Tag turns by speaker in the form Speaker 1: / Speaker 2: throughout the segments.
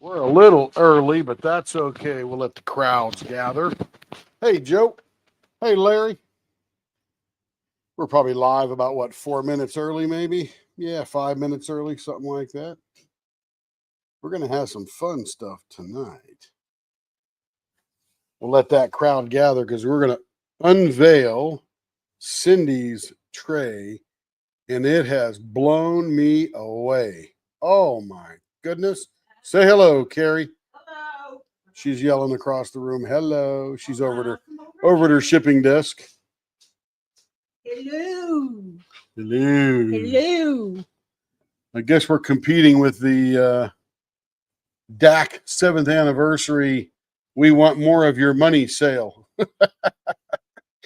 Speaker 1: We're a little early, but that's okay. We'll let the crowds gather. Hey, Joe. Hey, Larry. We're probably live about what, 4 minutes early, maybe? Yeah, 5 minutes early, something like that. We're going to have some fun stuff tonight. We'll let that crowd gather because we're going to unveil Cindy's tray, and it has blown me away. Oh, my goodness. Say hello, Carrie.
Speaker 2: Hello.
Speaker 1: She's yelling across the room. Hello. She's over at her shipping desk.
Speaker 2: Hello.
Speaker 1: Hello.
Speaker 2: Hello.
Speaker 1: I guess we're competing with the DAC 7th anniversary. We want more of your money sale.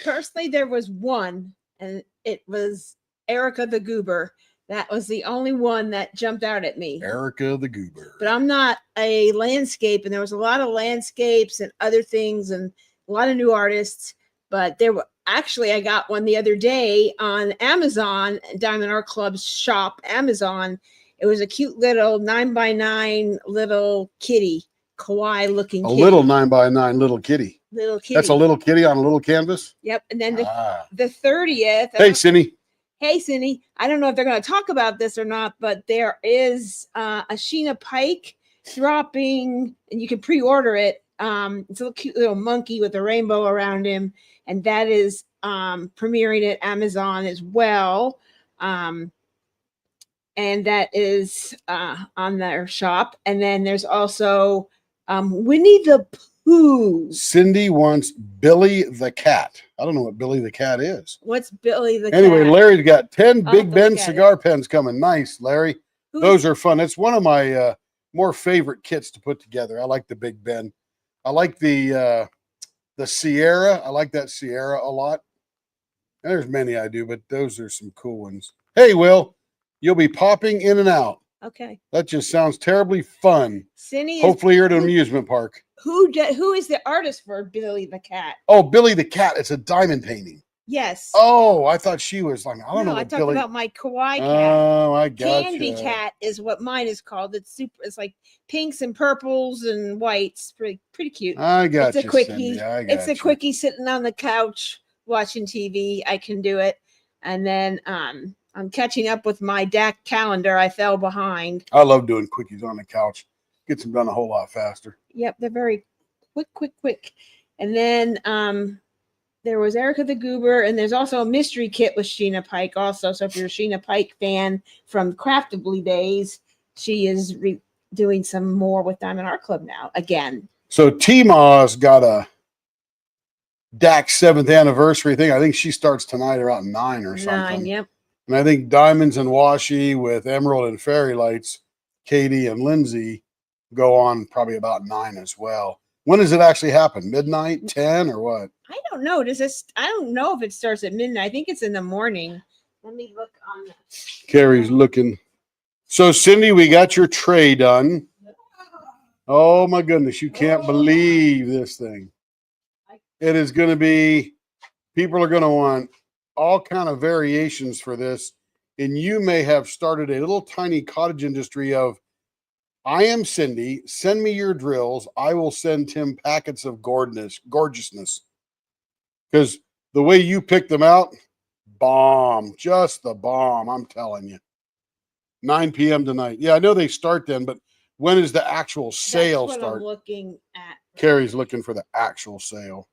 Speaker 2: Personally, there was one, and it was Erica the Goober. That was the only one that jumped out at me.
Speaker 1: Erica the Goober.
Speaker 2: But I'm not a landscape, and there was a lot of landscapes and other things and a lot of new artists. But there were actually, I got one the other day on Amazon, Diamond Art Club's shop, Amazon. It was a cute little 9x9 little kitty, kawaii looking kitty.
Speaker 1: A little 9x9 little kitty.
Speaker 2: Little kitty.
Speaker 1: That's a little kitty on a little canvas?
Speaker 2: Yep. And then the 30th.
Speaker 1: Hey, Cindy.
Speaker 2: Hey, Cindy. I don't know if they're going to talk about this or not, but there is a Sheena Pike dropping, and you can pre-order it. It's a cute little monkey with a rainbow around him, and that is premiering at Amazon as well. And that is on their shop. And then there's also Winnie the Pooh.
Speaker 1: Cindy wants Billy the Cat. I don't know what Billy the Cat is.
Speaker 2: What's Billy the
Speaker 1: Anyway,
Speaker 2: Cat?
Speaker 1: Larry's got 10
Speaker 2: I'll
Speaker 1: Big Ben
Speaker 2: look at
Speaker 1: cigar pens coming. Nice, Larry. Those are fun. It's one of my more favorite kits to put together. I like the Big Ben. I like the Sierra. I like that Sierra a lot. And there's many I do, but those are some cool ones. Hey, Will, you'll be popping in and out.
Speaker 2: Okay.
Speaker 1: That just sounds terribly fun.
Speaker 2: Cindy
Speaker 1: Hopefully you're at an amusement park.
Speaker 2: Who is the artist for Billy the Cat?
Speaker 1: Oh, Billy the Cat. It's a diamond painting.
Speaker 2: Yes.
Speaker 1: Oh, I thought she was like, I don't know.
Speaker 2: I
Speaker 1: What
Speaker 2: talked
Speaker 1: Billy...
Speaker 2: about my kawaii cat.
Speaker 1: Oh, I got
Speaker 2: Candy Cat is what mine is called. It's super. It's like pinks and purples and whites. Pretty cute.
Speaker 1: I got
Speaker 2: it's a
Speaker 1: you,
Speaker 2: quickie.
Speaker 1: Cindy.
Speaker 2: It's a quickie sitting on the couch watching TV. I can do it. And then I'm catching up with my DAC calendar. I fell behind.
Speaker 1: I love doing quickies on the couch. Gets them done a whole lot faster.
Speaker 2: Yep, they're very quick. And then there was Erica the Goober, and there's also a mystery kit with Sheena Pike also. So if you're a Sheena Pike fan from Craftably days, she is doing some more with Diamond Art Club now again.
Speaker 1: So T-Ma's got a DAC 7th anniversary thing. I think she starts tonight around 9 or something.
Speaker 2: 9, yep.
Speaker 1: And I think Diamonds and Washi with Emerald and Fairy Lights, Katie and Lindsay, go on probably about 9 as well. When does it actually happen? Midnight, 10, or what?
Speaker 2: I don't know. I don't know if it starts at midnight. I think it's in the morning. Let me look on the...
Speaker 1: Carrie's looking. So, Cindy, we got your tray done. Oh, my goodness. You can't believe this thing. It is going to be, people are going to want all kind of variations for this. And you may have started a little tiny cottage industry of, I am Cindy, send me your drills. I will send Tim packets of gorgeousness. Because the way you pick them out, bomb, just the bomb, I'm telling you. 9 p.m. tonight. Yeah, I know they start then, but when is the actual sale
Speaker 2: That's what
Speaker 1: start?
Speaker 2: I'm looking at.
Speaker 1: Carrie's looking for the actual sale.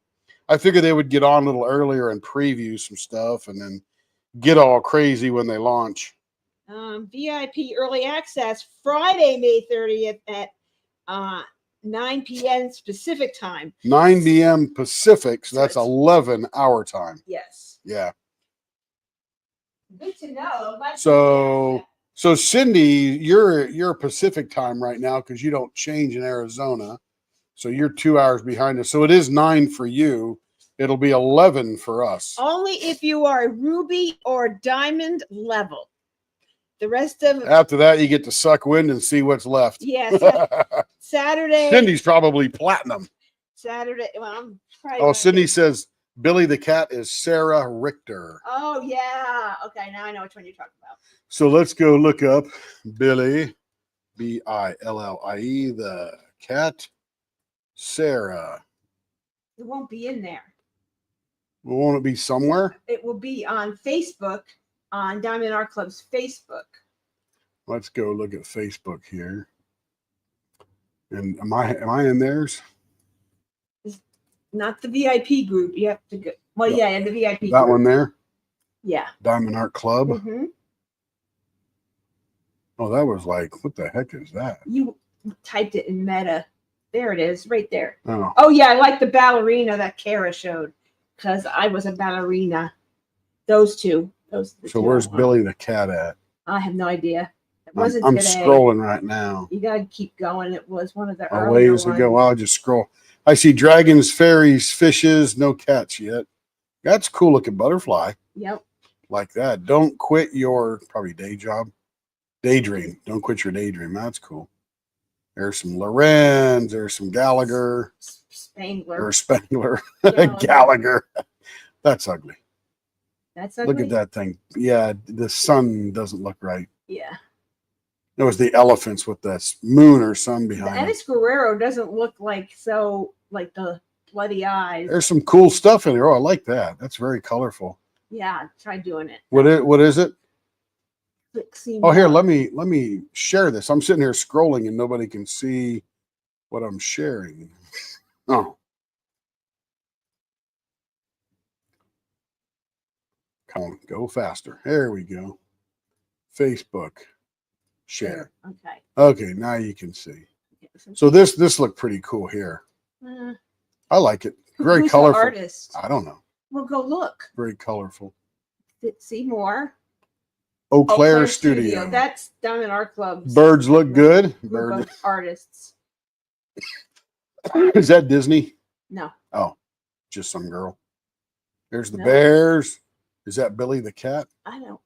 Speaker 1: I figured they would get on a little earlier and preview some stuff and then get all crazy when they launch.
Speaker 2: VIP early access Friday, May 30th at 9 p.m. Pacific time.
Speaker 1: 9 p.m. Pacific, so that's 11 our time.
Speaker 2: Yes.
Speaker 1: Yeah.
Speaker 2: Good to know.
Speaker 1: So Cindy, you're Pacific time right now because you don't change in Arizona. So you're 2 hours behind us. So it is 9 for you. It'll be 11 for us.
Speaker 2: Only if you are ruby or diamond level. The rest of
Speaker 1: after that, you get to suck wind and see what's left.
Speaker 2: Yes. Saturday.
Speaker 1: Cindy's probably platinum.
Speaker 2: Saturday. Well,
Speaker 1: Cindy says Billy the Cat is Sarah Richter.
Speaker 2: Oh, yeah. Okay, now I know which one you're talking about.
Speaker 1: So let's go look up Billy Billie, the cat. Sarah.
Speaker 2: It won't be in there.
Speaker 1: Won't it be somewhere?
Speaker 2: It will be on Facebook, on Diamond Art Club's Facebook.
Speaker 1: Let's go look at Facebook here. And am I in theirs?
Speaker 2: Not the VIP group. You have to go. Well, yeah, the VIP
Speaker 1: That
Speaker 2: group.
Speaker 1: one there?
Speaker 2: Yeah.
Speaker 1: Diamond Art Club.
Speaker 2: Mm-hmm.
Speaker 1: Oh, that was like, what the heck is that?
Speaker 2: You typed it in Meta. There it is, right there.
Speaker 1: Oh,
Speaker 2: Oh, yeah, I like the ballerina that Kara showed because I was a ballerina. Those two. Those.
Speaker 1: so where's Billy the cat at?
Speaker 2: I have no idea. It wasn't
Speaker 1: I'm
Speaker 2: today.
Speaker 1: scrolling right now.
Speaker 2: You got to keep going. It was one of the
Speaker 1: A
Speaker 2: earlier
Speaker 1: ways
Speaker 2: ones.
Speaker 1: ago. I'll just scroll. I see dragons, fairies, fishes, no cats yet. That's a cool looking butterfly.
Speaker 2: Yep.
Speaker 1: Like that. Don't quit your probably day job. Daydream. Don't quit your daydream. That's cool. There's some Lorenz. There's some Gallagher.
Speaker 2: Spangler.
Speaker 1: Or Spangler.
Speaker 2: Gallagher.
Speaker 1: Gallagher. That's ugly.
Speaker 2: That's ugly.
Speaker 1: Look at that thing. Yeah, the sun doesn't look right.
Speaker 2: Yeah.
Speaker 1: It was the elephants with the moon or sun
Speaker 2: The
Speaker 1: behind it.
Speaker 2: Ennis Guerrero doesn't look like the bloody eyes.
Speaker 1: There's some cool stuff in there. Oh, I like that. That's very colorful.
Speaker 2: Yeah, try doing it.
Speaker 1: What is it?
Speaker 2: Click see
Speaker 1: Oh, here,
Speaker 2: more.
Speaker 1: let me share this. I'm sitting here scrolling and nobody can see what I'm sharing. Oh. Come on, go faster. There we go. Facebook. Share.
Speaker 2: Okay.
Speaker 1: Okay, now you can see. So this looked pretty cool here. I like it. Very
Speaker 2: Who's
Speaker 1: colorful.
Speaker 2: The artist?
Speaker 1: I don't know.
Speaker 2: Well, go look.
Speaker 1: Very colorful.
Speaker 2: See more.
Speaker 1: Eau Claire Studio.
Speaker 2: That's Diamond Art Club's
Speaker 1: Birds look good.
Speaker 2: group
Speaker 1: Bird.
Speaker 2: of artists.
Speaker 1: Is that Disney?
Speaker 2: No.
Speaker 1: Oh, just some girl. There's the
Speaker 2: No.
Speaker 1: bears. Is that Billy the cat?
Speaker 2: I know.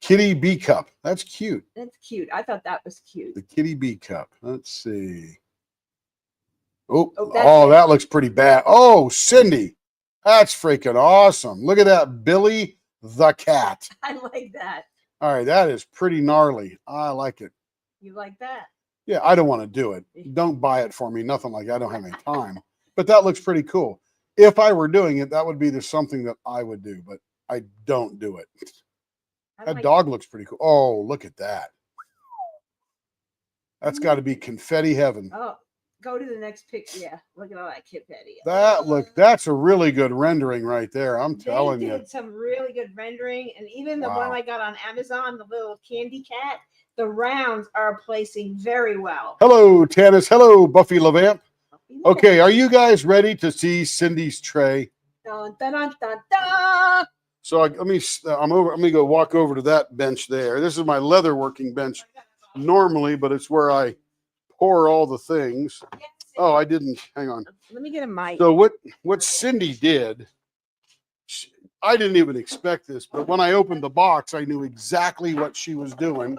Speaker 1: Kitty B cup. That's cute.
Speaker 2: That's cute. I thought that was cute.
Speaker 1: The Kitty B cup. Let's see. Oh,
Speaker 2: that's it.
Speaker 1: that looks pretty bad. Oh, Cindy. That's freaking awesome. Look at that Billy the cat.
Speaker 2: I like that.
Speaker 1: All right, that is pretty gnarly. I like it.
Speaker 2: You like that?
Speaker 1: Yeah, I don't want to do it. Don't buy it for me. Nothing like that. I don't have any time. But that looks pretty cool. If I were doing it, that would be something that I would do, but I don't do it. That dog looks pretty cool. Oh, look at that. That's got to be confetti heaven.
Speaker 2: Oh, go to the next picture. Yeah, look at all that confetti.
Speaker 1: That's a really good rendering right there. I'm telling you.
Speaker 2: They did some really good rendering, and even the one I got on Amazon, the little candy cat, the rounds are placing very well.
Speaker 1: Hello, Tannis. Hello, Buffy LeVamp. Okay, are you guys ready to see Cindy's tray?
Speaker 2: Dun, dun, dun, dun, dun.
Speaker 1: So I'm gonna go walk over to that bench there. This is my leather working bench normally, but it's where I pour all the things. Oh, I didn't. Hang on.
Speaker 2: Let me get a mic.
Speaker 1: So what Cindy did, I didn't even expect this, but when I opened the box, I knew exactly what she was doing.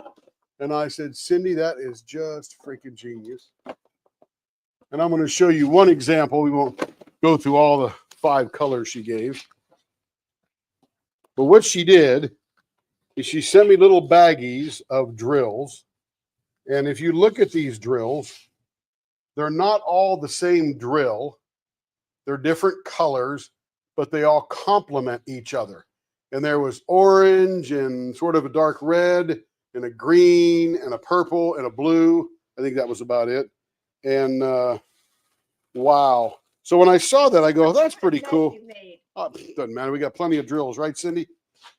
Speaker 1: And I said, Cindy, that is just freaking genius. And I'm going to show you one example. We won't go through all the 5 colors she gave. But what she did is she sent me little baggies of drills. And if you look at these drills, they're not all the same drill. They're different colors, but they all complement each other. And there was orange and sort of a dark red and a green and a purple and a blue. I think that was about it. And wow. So when I saw that, I go, that's pretty cool. Oh, doesn't matter. We got plenty of drills, right, Cindy?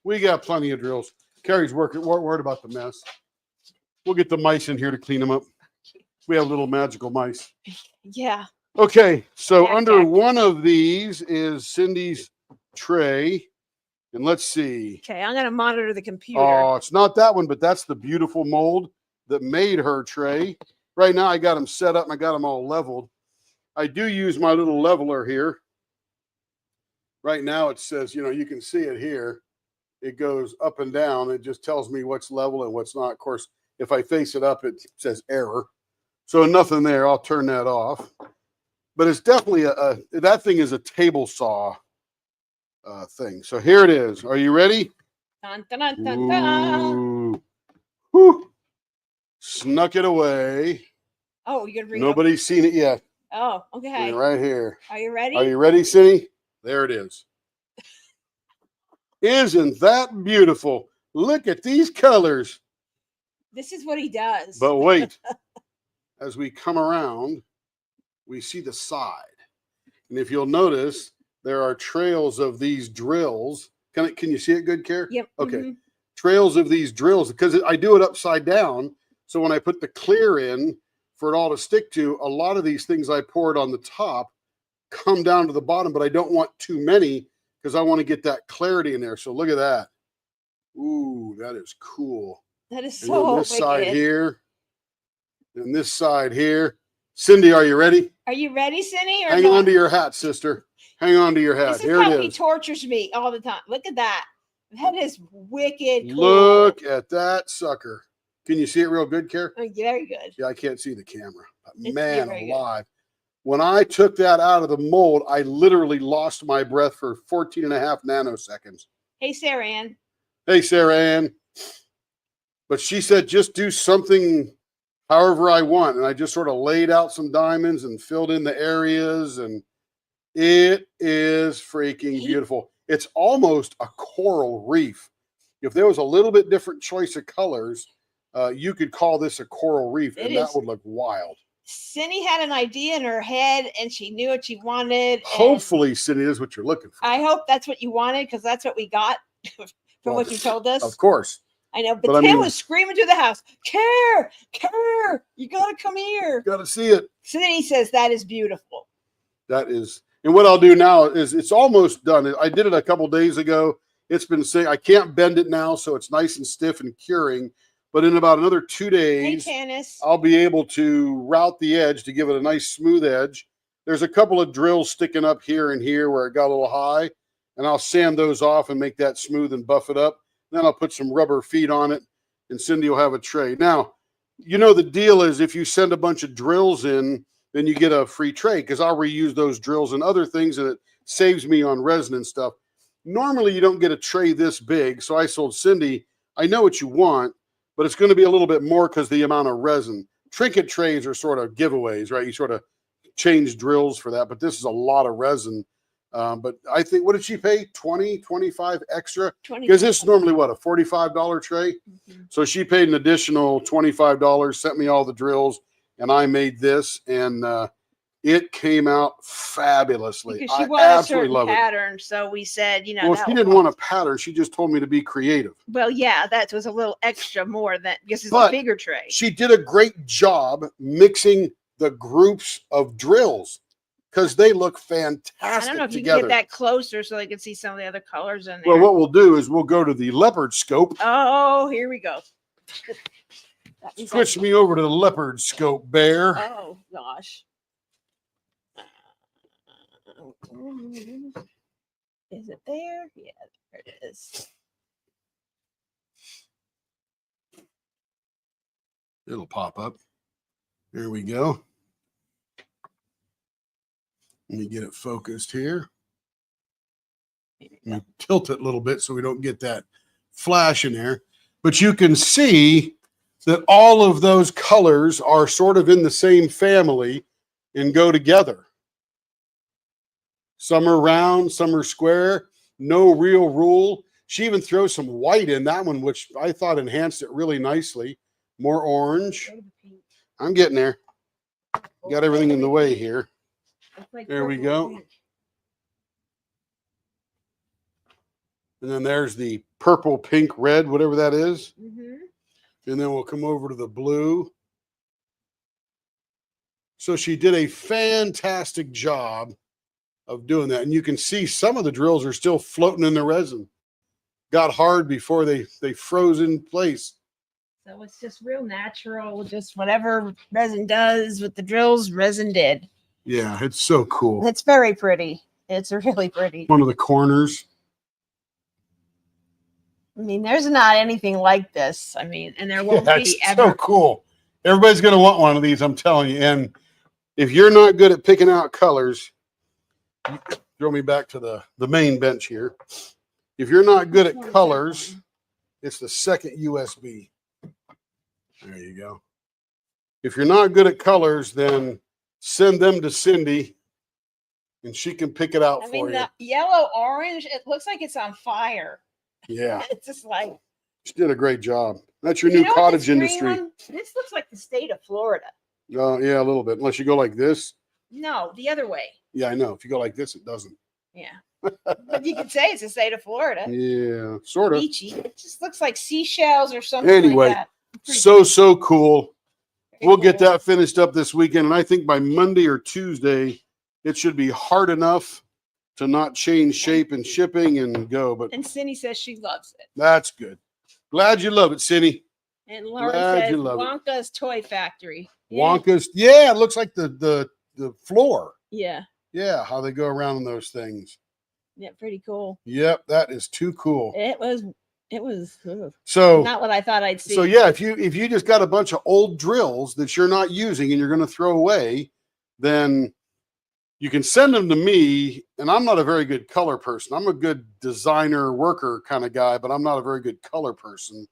Speaker 1: We got plenty of drills. Carrie's worried about the mess. We'll get the mice in here to clean them up. We have little magical mice.
Speaker 2: Yeah.
Speaker 1: Okay, so under one of these is Cindy's tray. And let's see.
Speaker 2: Okay, I'm going to monitor the computer.
Speaker 1: Oh, it's not that one, but that's the beautiful mold that made her tray. Right now, I got them set up and I got them all leveled. I do use my little leveler here. Right now, it says, you can see it here. It goes up and down. It just tells me what's level and what's not. Of course, if I face it up, it says error. So nothing there. I'll turn that off. But it's definitely that thing is a table saw thing. So here it is. Are you ready?
Speaker 2: Dun, dun, dun, dun, dun.
Speaker 1: Whew. Snuck it away.
Speaker 2: Oh, you're gonna bring
Speaker 1: Nobody's seen it yet.
Speaker 2: Oh, okay.
Speaker 1: Right here.
Speaker 2: Are you ready?
Speaker 1: Are you ready, Cindy? There it is. Isn't that beautiful? Look at these colors.
Speaker 2: This is what he does.
Speaker 1: But wait, as we come around, we see the side. And if you'll notice, there are trails of these drills. Can you see it good, Care?
Speaker 2: Yep.
Speaker 1: Okay.
Speaker 2: Mm-hmm.
Speaker 1: Trails of these drills, because I do it upside down. So when I put the clear in for it all to stick to, a lot of these things I poured on the top come down to the bottom, but I don't want too many because I want to get that clarity in there. So look at that. Ooh, that is cool.
Speaker 2: That is
Speaker 1: And
Speaker 2: so
Speaker 1: then this
Speaker 2: wicked.
Speaker 1: side here, and this side here. Cindy, are you ready?
Speaker 2: Are you ready, Cindy?
Speaker 1: Hang on to your hat, sister. Hang on to your hat.
Speaker 2: This is
Speaker 1: Here
Speaker 2: how
Speaker 1: it
Speaker 2: he
Speaker 1: is.
Speaker 2: tortures me all the time. Look at that. That is wicked cool.
Speaker 1: Look at that sucker. Can you see it real good, Care?
Speaker 2: Oh, very good.
Speaker 1: Yeah, I can't see the camera. But
Speaker 2: It's
Speaker 1: man
Speaker 2: very
Speaker 1: alive. When I took that out of the mold, I literally lost my breath for 14 and a half nanoseconds.
Speaker 2: Hey, Sarah Ann.
Speaker 1: Hey, Sarah Ann. But she said, just do something however I want. And I just sort of laid out some diamonds and filled in the areas. And it is freaking beautiful. It's almost a coral reef. If there was a little bit different choice of colors, you could call this a coral reef, and that would look wild.
Speaker 2: Cindy had an idea in her head, and she knew what she wanted.
Speaker 1: Hopefully, Cindy, is what you're looking for.
Speaker 2: I hope that's what you wanted, because that's what we got from what you told us.
Speaker 1: Of course.
Speaker 2: I know, but Tim was screaming through the house, Care, you got to come here.
Speaker 1: Got to see it.
Speaker 2: So then he says, that is beautiful.
Speaker 1: That is. And what I'll do now is it's almost done. I did it a couple days ago. It's been saying I can't bend it now, so it's nice and stiff and curing. But in about another 2 days, I'll be able to route the edge to give it a nice smooth edge. There's a couple of drills sticking up here and here where it got a little high, and I'll sand those off and make that smooth and buff it up. Then I'll put some rubber feet on it, and Cindy will have a tray. Now, you know the deal is if you send a bunch of drills in, then you get a free tray because I'll reuse those drills and other things, and it saves me on resin and stuff. Normally, you don't get a tray this big, so I sold Cindy, I know what you want, but it's going to be a little bit more because the amount of resin. Trinket trays are sort of giveaways, right? You sort of change drills for that, but this is a lot of resin. But I think, what did she pay? 20, 25 extra? Because this is normally, what, a $45 tray? Mm-hmm. So she paid an additional $25, sent me all the drills, and I made this, and it came out fabulously.
Speaker 2: Because she wanted a certain pattern, so we said, you know.
Speaker 1: Well, she didn't want a pattern. She just told me to be creative.
Speaker 2: Well, yeah, that was a little extra more than because it's a bigger tray. She
Speaker 1: did a great job mixing the groups of drills because they look fantastic together. I don't know if you can
Speaker 2: get that closer so they can see some of the other colors in there.
Speaker 1: Well, what we'll do is we'll go to the leopard scope.
Speaker 2: Oh, here we go.
Speaker 1: Switch me over to the leopard scope, Bear.
Speaker 2: Oh, gosh. Is it there? Yeah, there it is.
Speaker 1: It'll pop up. There we go. Let me get it focused here. You tilt it a little bit so we don't get that flash in there. But you can see that all of those colors are sort of in the same family and go together. Some are round, some are square. No real rule. She even throws some white in that one, which I thought enhanced it really nicely. More orange. I'm getting there. Got everything in the way here. There we go. And then there's the purple, pink, red, whatever that is. Mm-hmm. And then we'll come over to the blue. So she did a fantastic job of doing that. And you can see some of the drills are still floating in the resin. Got hard before they froze in place.
Speaker 2: So it's just real natural. Just whatever resin does with the drills, resin did.
Speaker 1: Yeah, it's so cool.
Speaker 2: It's very pretty. It's really pretty.
Speaker 1: One of the corners.
Speaker 2: I mean, there's not anything like this. I mean, and there won't be ever.
Speaker 1: So cool. Everybody's going to want one of these, I'm telling you. And if you're not good at picking out colors, throw me back to the main bench here. If you're not good at colors, it's the second USB. There you go. If you're not good at colors, then send them to Cindy and she can pick it out
Speaker 2: I
Speaker 1: for
Speaker 2: mean,
Speaker 1: you.
Speaker 2: the yellow orange, it looks like it's on fire.
Speaker 1: Yeah,
Speaker 2: It's just like,
Speaker 1: she did a great job. That's your
Speaker 2: you
Speaker 1: new
Speaker 2: know what
Speaker 1: cottage
Speaker 2: this green
Speaker 1: industry.
Speaker 2: one- This looks like the state of Florida.
Speaker 1: Yeah, a little bit. Unless you go like this.
Speaker 2: No, the other way.
Speaker 1: Yeah, I know. If you go like this, it doesn't.
Speaker 2: Yeah. But you could say it's the state of Florida.
Speaker 1: Yeah, sort of.
Speaker 2: Beachy. It just looks like seashells or something
Speaker 1: Anyway,
Speaker 2: like that. Pretty
Speaker 1: so cool.
Speaker 2: Very
Speaker 1: We'll get
Speaker 2: cool.
Speaker 1: that finished up this weekend. And I think by Monday or Tuesday, it should be hard enough to not change shape and shipping and go. But
Speaker 2: And Cindy says she loves it.
Speaker 1: that's good. Glad you love it, Cindy.
Speaker 2: And Lauren
Speaker 1: Glad
Speaker 2: says
Speaker 1: you love it.
Speaker 2: Wonka's Toy Factory.
Speaker 1: Wonka's. Yeah, it looks like the floor.
Speaker 2: Yeah.
Speaker 1: Yeah, how they go around in those things.
Speaker 2: Yeah, pretty cool.
Speaker 1: Yep, that is too cool.
Speaker 2: It was ugh,
Speaker 1: So
Speaker 2: not what I thought I'd see.
Speaker 1: So yeah, if you just got a bunch of old drills that you're not using and you're going to throw away, then you can send them to me. And I'm not a very good color person. I'm a good designer worker kind of guy, but I'm not a very good color person.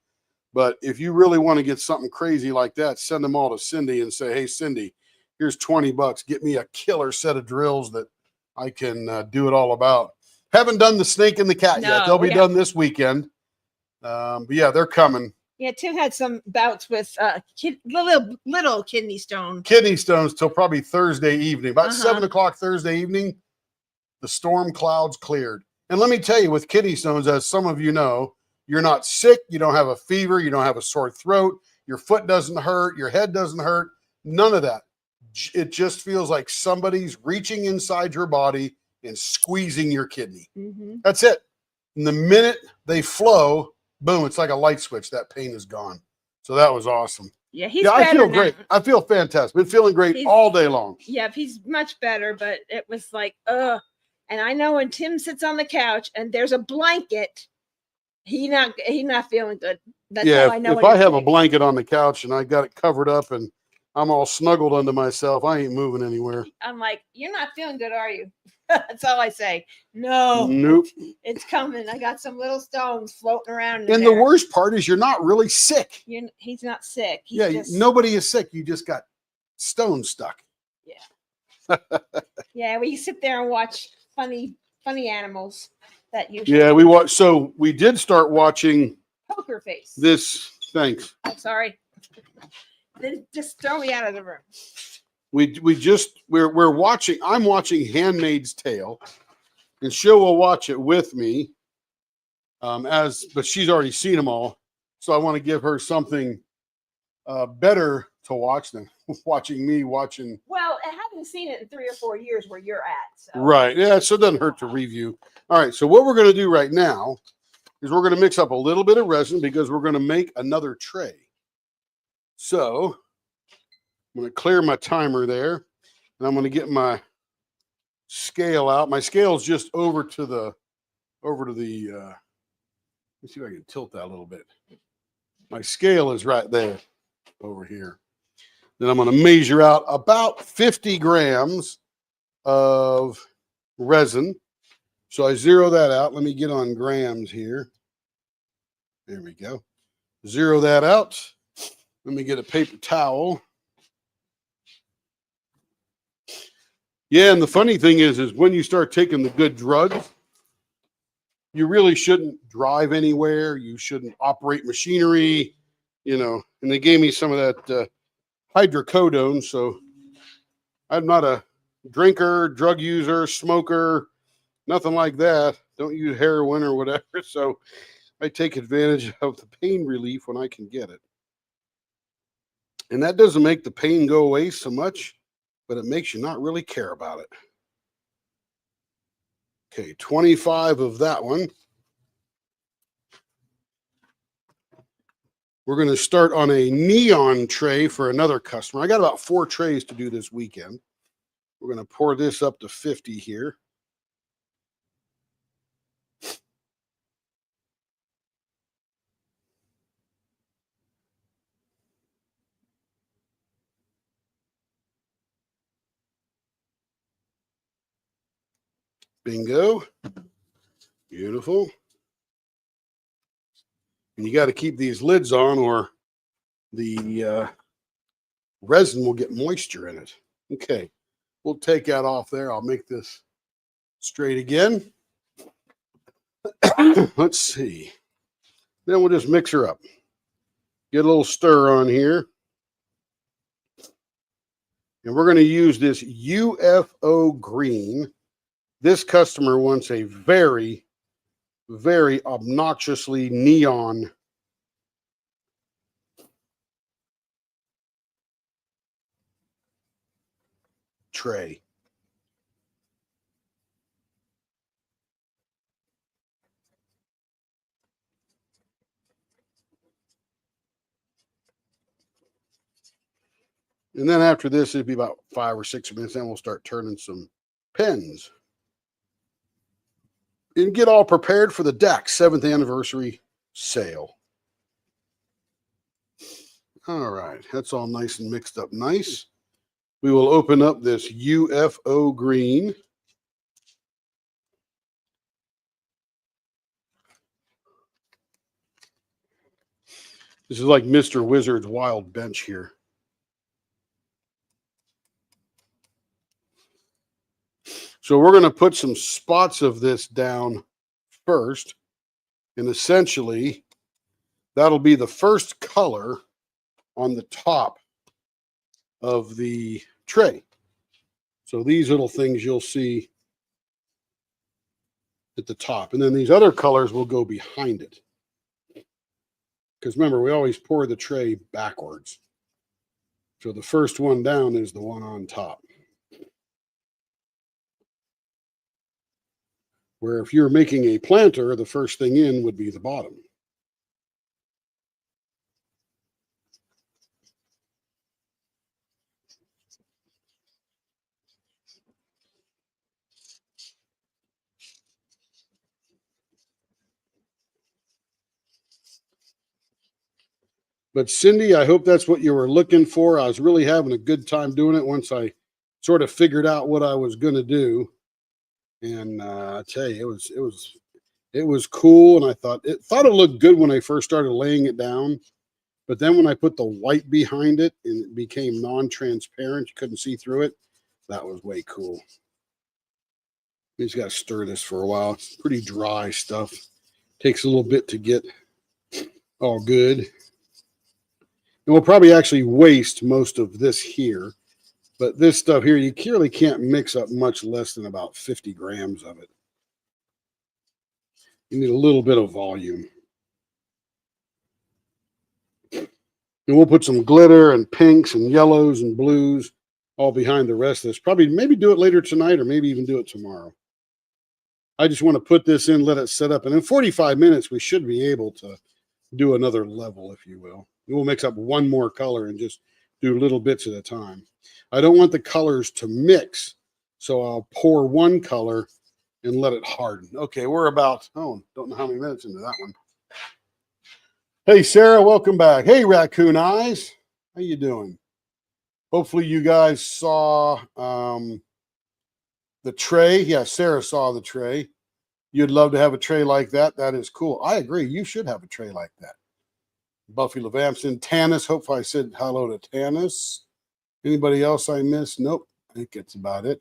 Speaker 1: But if you really want to get something crazy like that, send them all to Cindy and say, hey, Cindy, here's $20. Get me a killer set of drills that I can do it all about. Haven't done the snake and the cat yet.
Speaker 2: No,
Speaker 1: They'll be
Speaker 2: we
Speaker 1: done this weekend. But yeah, they're coming.
Speaker 2: Yeah, Tim had some bouts with little kidney stone.
Speaker 1: Kidney stones till probably Thursday evening. About
Speaker 2: Uh-huh.
Speaker 1: 7:00 Thursday evening, the storm clouds cleared. And let me tell you, with kidney stones, as some of you know, you're not sick, you don't have a fever, you don't have a sore throat, your foot doesn't hurt, your head doesn't hurt, none of that. It just feels like somebody's reaching inside your body and squeezing your kidney.
Speaker 2: Mm-hmm.
Speaker 1: That's it. And the minute they flow, boom, it's like a light switch. That pain is gone. So that was awesome.
Speaker 2: Yeah, he's
Speaker 1: Yeah, I
Speaker 2: better
Speaker 1: feel
Speaker 2: now.
Speaker 1: great. I feel fantastic. Been feeling great
Speaker 2: He's-
Speaker 1: all day long.
Speaker 2: Yeah, he's much better, but it was like, ugh. And I know when Tim sits on the couch and there's a blanket, he not feeling good. That's
Speaker 1: Yeah,
Speaker 2: how I know.
Speaker 1: if
Speaker 2: when
Speaker 1: I
Speaker 2: he's
Speaker 1: have a
Speaker 2: sick.
Speaker 1: blanket on the couch and I got it covered up and I'm all snuggled unto myself, I ain't moving anywhere.
Speaker 2: I'm like, you're not feeling good, are you? That's all I say. No,
Speaker 1: Nope.
Speaker 2: it's coming. I got some little stones floating around.
Speaker 1: And the worst part is you're not really sick.
Speaker 2: He's not sick. He's
Speaker 1: Yeah,
Speaker 2: just,
Speaker 1: nobody is sick. You just got stones stuck.
Speaker 2: yeah. We sit there and watch funny animals that you.
Speaker 1: Yeah, we watch. So we did start watching
Speaker 2: Poker face.
Speaker 1: this. Thanks.
Speaker 2: I'm sorry. Then just throw me out of the room.
Speaker 1: We're watching. I'm watching Handmaid's Tale, and she'll will watch it with me. But she's already seen them all, so I want to give her something better to watch than watching me watching.
Speaker 2: Well, I haven't seen it in 3 or 4 years where you're at. So.
Speaker 1: Right. Yeah. So it doesn't hurt to review. All right. So what we're going to do right now is we're going to mix up a little bit of resin because we're going to make another tray. So I'm going to clear my timer there, and I'm going to get my scale out. My scale is just over to the. Let me see if I can tilt that a little bit. My scale is right there, over here. Then I'm going to measure out about 50 grams of resin. So I zero that out. Let me get on grams here. There we go. Zero that out. Let me get a paper towel. Yeah, and the funny thing is when you start taking the good drugs, you really shouldn't drive anywhere. You shouldn't operate machinery, and they gave me some of that hydrocodone. So I'm not a drinker, drug user, smoker, nothing like that. Don't use heroin or whatever. So I take advantage of the pain relief when I can get it. And that doesn't make the pain go away so much, but it makes you not really care about it. Okay, 25 of that one. We're going to start on a neon tray for another customer. I got about 4 trays to do this weekend. We're going to pour this up to 50 here. Bingo. Beautiful. And you got to keep these lids on or the resin will get moisture in it. Okay, we'll take that off there. I'll make this straight again. Let's see. Then we'll just mix her up. Get a little stir on here. And we're going to use this UFO green. This customer wants a very, very obnoxiously neon tray. And then after this, it'd be about 5 or 6 minutes. Then we'll start turning some pens. And get all prepared for the DAC 7th anniversary sale. All right, that's all nice and mixed up nice. We will open up this UFO green. This is like Mr. Wizard's wild bench here. So we're going to put some spots of this down first. And essentially, that'll be the first color on the top of the tray. So these little things you'll see at the top. And then these other colors will go behind it. Because remember, we always pour the tray backwards. So the first one down is the one on top. Where if you're making a planter, the first thing in would be the bottom. But Cindy, I hope that's what you were looking for. I was really having a good time doing it once I sort of figured out what I was going to do. And I tell you, it was cool. And I thought it looked good when I first started laying it down. But then when I put the white behind it and it became non-transparent, you couldn't see through it. That was way cool. You just got to stir this for a while. It's pretty dry stuff. Takes a little bit to get all good. And we'll probably actually waste most of this here. But this stuff here, you clearly can't mix up much less than about 50 grams of it. You need a little bit of volume. And we'll put some glitter and pinks and yellows and blues all behind the rest of this. Probably maybe do it later tonight or maybe even do it tomorrow. I just want to put this in, let it set up. And in 45 minutes, we should be able to do another level, if you will. We'll mix up one more color and just do little bits at a time. I don't want the colors to mix, so I'll pour one color and let it harden. Okay, we're about, don't know how many minutes into that one. Hey, Sarah, welcome back. Hey, Raccoon Eyes. How you doing? Hopefully you guys saw the tray. Yeah, Sarah saw the tray. You'd love to have a tray like that. That is cool. I agree. You should have a tray like that. Buffy Levampson, Tanis. Hopefully I said hello to Tanis. Anybody else I missed? Nope. I think that's about it.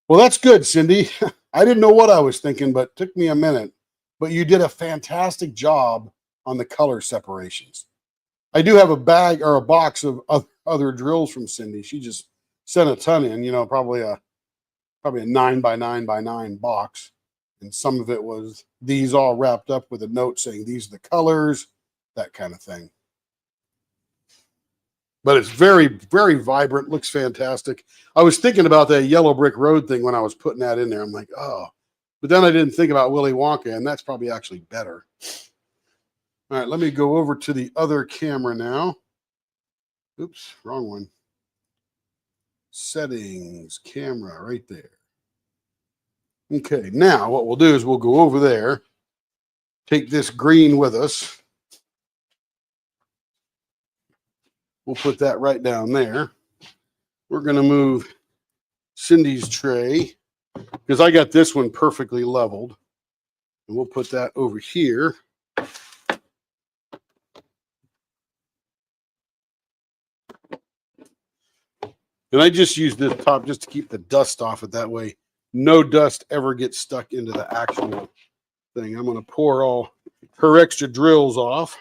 Speaker 1: Well, that's good, Cindy. I didn't know what I was thinking, but it took me a minute. But you did a fantastic job on the color separations. I do have a bag or a box of other drills from Cindy. She just sent a ton in, probably a 9x9x9 box. And some of it was these all wrapped up with a note saying these are the colors, that kind of thing. But it's very, very vibrant, looks fantastic. I was thinking about that Yellow Brick Road thing when I was putting that in there. I'm like, oh. But then I didn't think about Willy Wonka, and that's probably actually better. All right, let me go over to the other camera now. Oops, wrong one. Settings, camera, right there. Okay, now what we'll do is we'll go over there, take this green with us. We'll put that right down there. We're going to move Cindy's tray because I got this one perfectly leveled. And we'll put that over here. And I just use this top just to keep the dust off it. That way, no dust ever gets stuck into the actual thing. I'm going to pour all her extra drills off.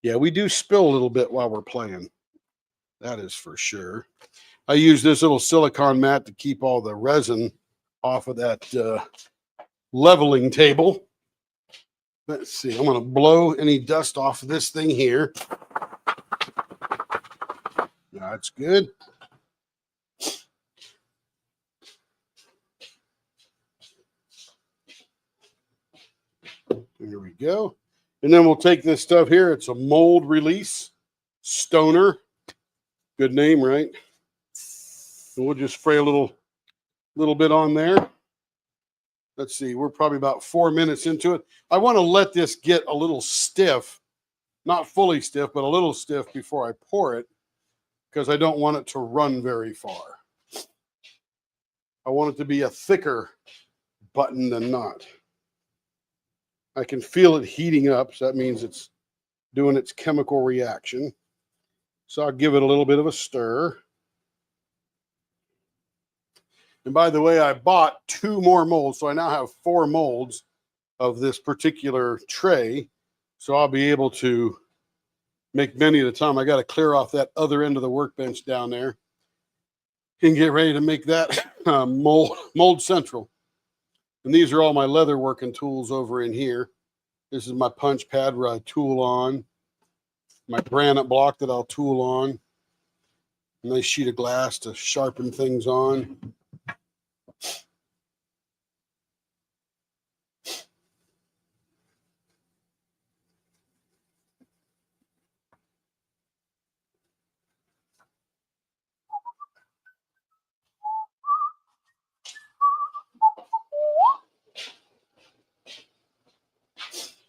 Speaker 1: Yeah, we do spill a little bit while we're playing. That is for sure. I use this little silicone mat to keep all the resin off of that leveling table. Let's see. I'm going to blow any dust off of this thing here. That's good. Here we go. And then we'll take this stuff here. It's a mold release stoner. Good name, right? And we'll just spray a little bit on there. Let's see. We're probably about 4 minutes into it. I want to let this get a little stiff, not fully stiff, but a little stiff before I pour it, because I don't want it to run very far. I want it to be a thicker button than not. I can feel it heating up, so that means it's doing its chemical reaction. So I'll give it a little bit of a stir. And by the way, I bought 2 more molds, so I now have 4 molds of this particular tray. So I'll be able to make many at a time. I got to clear off that other end of the workbench down there and get ready to make that mold central. And these are all my leather working tools over in here. This is my punch pad where I tool on. My granite block that I'll tool on. A nice sheet of glass to sharpen things on.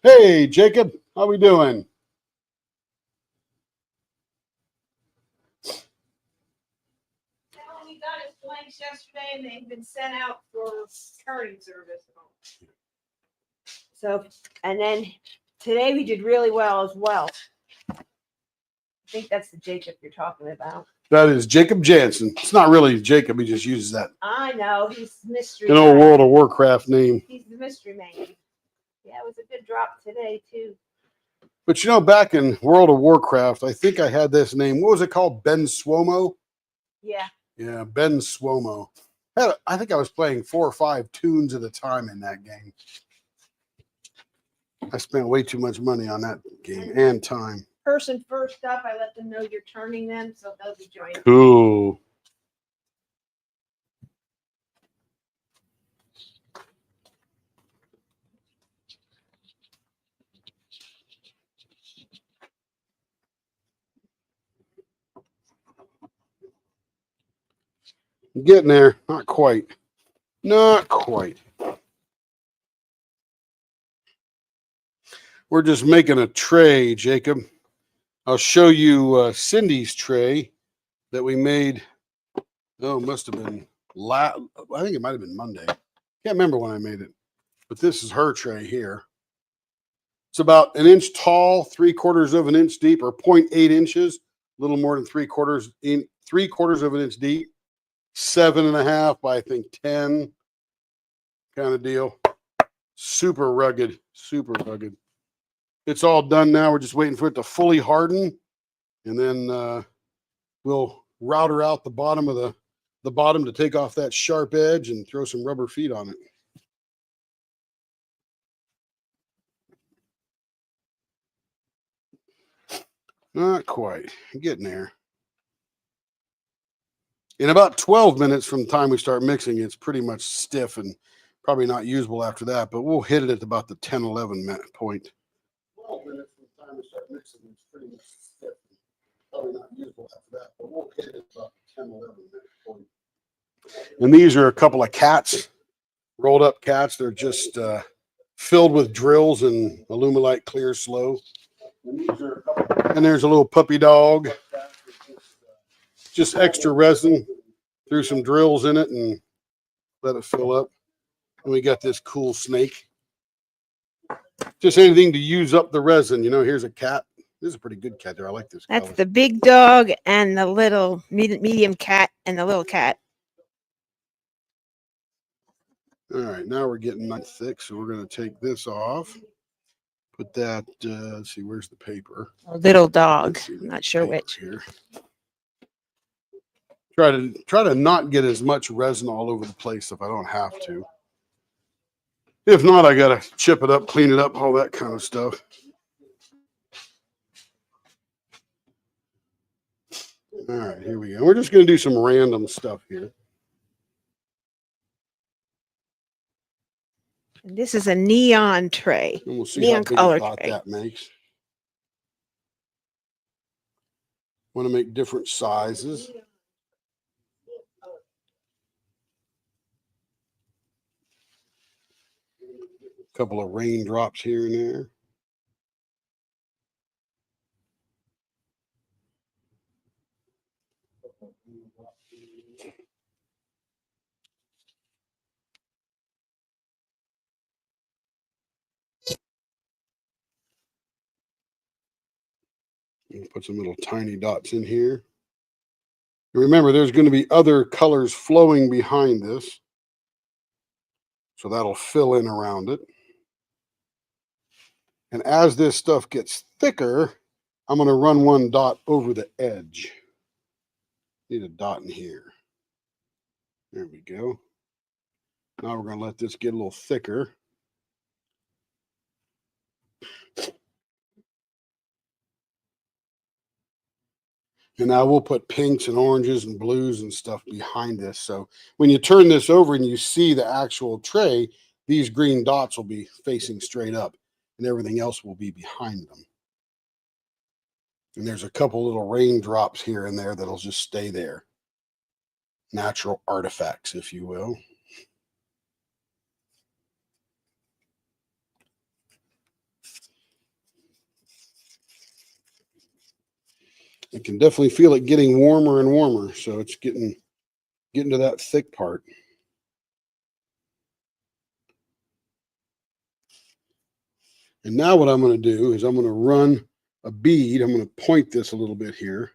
Speaker 1: Hey, Jacob, how we doing?
Speaker 2: We got his blanks yesterday, and they've been sent out for returning service. So, and then today we did really well as well. I think that's the Jacob you're talking about.
Speaker 1: That is Jacob Jansen. It's not really Jacob. He just uses that.
Speaker 2: I know. He's mystery.
Speaker 1: An old World of Warcraft name.
Speaker 2: He's the mystery man. Yeah, it was a good drop today, too.
Speaker 1: But you know, back in World of Warcraft, I think I had this name. What was it called? Ben Swomo?
Speaker 2: Yeah.
Speaker 1: Yeah, Ben Swomo. I think I was playing 4 or 5 tunes at a time in that game. I spent way too much money on that game and time.
Speaker 2: Person first up, I let them know you're turning them, so they'll be joining.
Speaker 1: Cool. Getting there. Not quite. Not quite. We're just making a tray, Jacob. I'll show you Cindy's tray that we made. Oh, it must have been I think it might have been Monday. Can't remember when I made it. But this is her tray here. It's about 1 inch tall, 3/4 of an inch deep, or 0.8 inches, a little more than 3/4 of an inch deep. 7.5 by I think 10 kind of deal. Super rugged, super rugged. It's all done now. We're just waiting for it to fully harden, and then we'll router out the bottom of the bottom to take off that sharp edge and throw some rubber feet on it. Not quite. Getting there. In about 12 minutes from the time we start mixing, it's pretty much stiff and probably not usable after that, but we'll hit it at about the 10, 11 minute point. 12 minutes from the time we start mixing, it's pretty much stiff and probably not usable after that, but we'll hit it at about the 10, 11 minute point. And these are a couple of cats, rolled up cats. They're just filled with drills and Alumilite clear slow. And there's a little puppy dog. Just extra resin. Threw some drills in it and let it fill up. And we got this cool snake. Just anything to use up the resin. You know, here's a cat. This is a pretty good cat there. I like this
Speaker 2: That's
Speaker 1: color.
Speaker 2: the big dog and the little medium cat and the little cat.
Speaker 1: All right, now we're getting nice thick, so we're going to take this off. Put that, let's see, where's the paper?
Speaker 2: A little dog.
Speaker 1: Let's see,
Speaker 2: I'm not sure
Speaker 1: paper
Speaker 2: which.
Speaker 1: here. Try to not get as much resin all over the place if I don't have to. If not, I got to chip it up, clean it up, all that kind of stuff. All right, here we go. We're just going to do some random stuff here.
Speaker 2: And this is a neon tray.
Speaker 1: And we'll see
Speaker 2: Neon
Speaker 1: how big
Speaker 2: color
Speaker 1: a dot
Speaker 2: tray.
Speaker 1: that makes. Want to make different sizes. A couple of raindrops here and there. Put some little tiny dots in here. Remember, there's going to be other colors flowing behind this. So that'll fill in around it. And as this stuff gets thicker, I'm going to run one dot over the edge. Need a dot in here. There we go. Now we're going to let this get a little thicker. And now we'll put pinks and oranges and blues and stuff behind this. So when you turn this over and you see the actual tray, these green dots will be facing straight up and everything else will be behind them. And there's a couple little raindrops here and there that'll just stay there. Natural artifacts, if you will. I can definitely feel it getting warmer and warmer. So it's getting to that thick part. And now what I'm going to do is I'm going to run a bead. I'm going to point this a little bit here.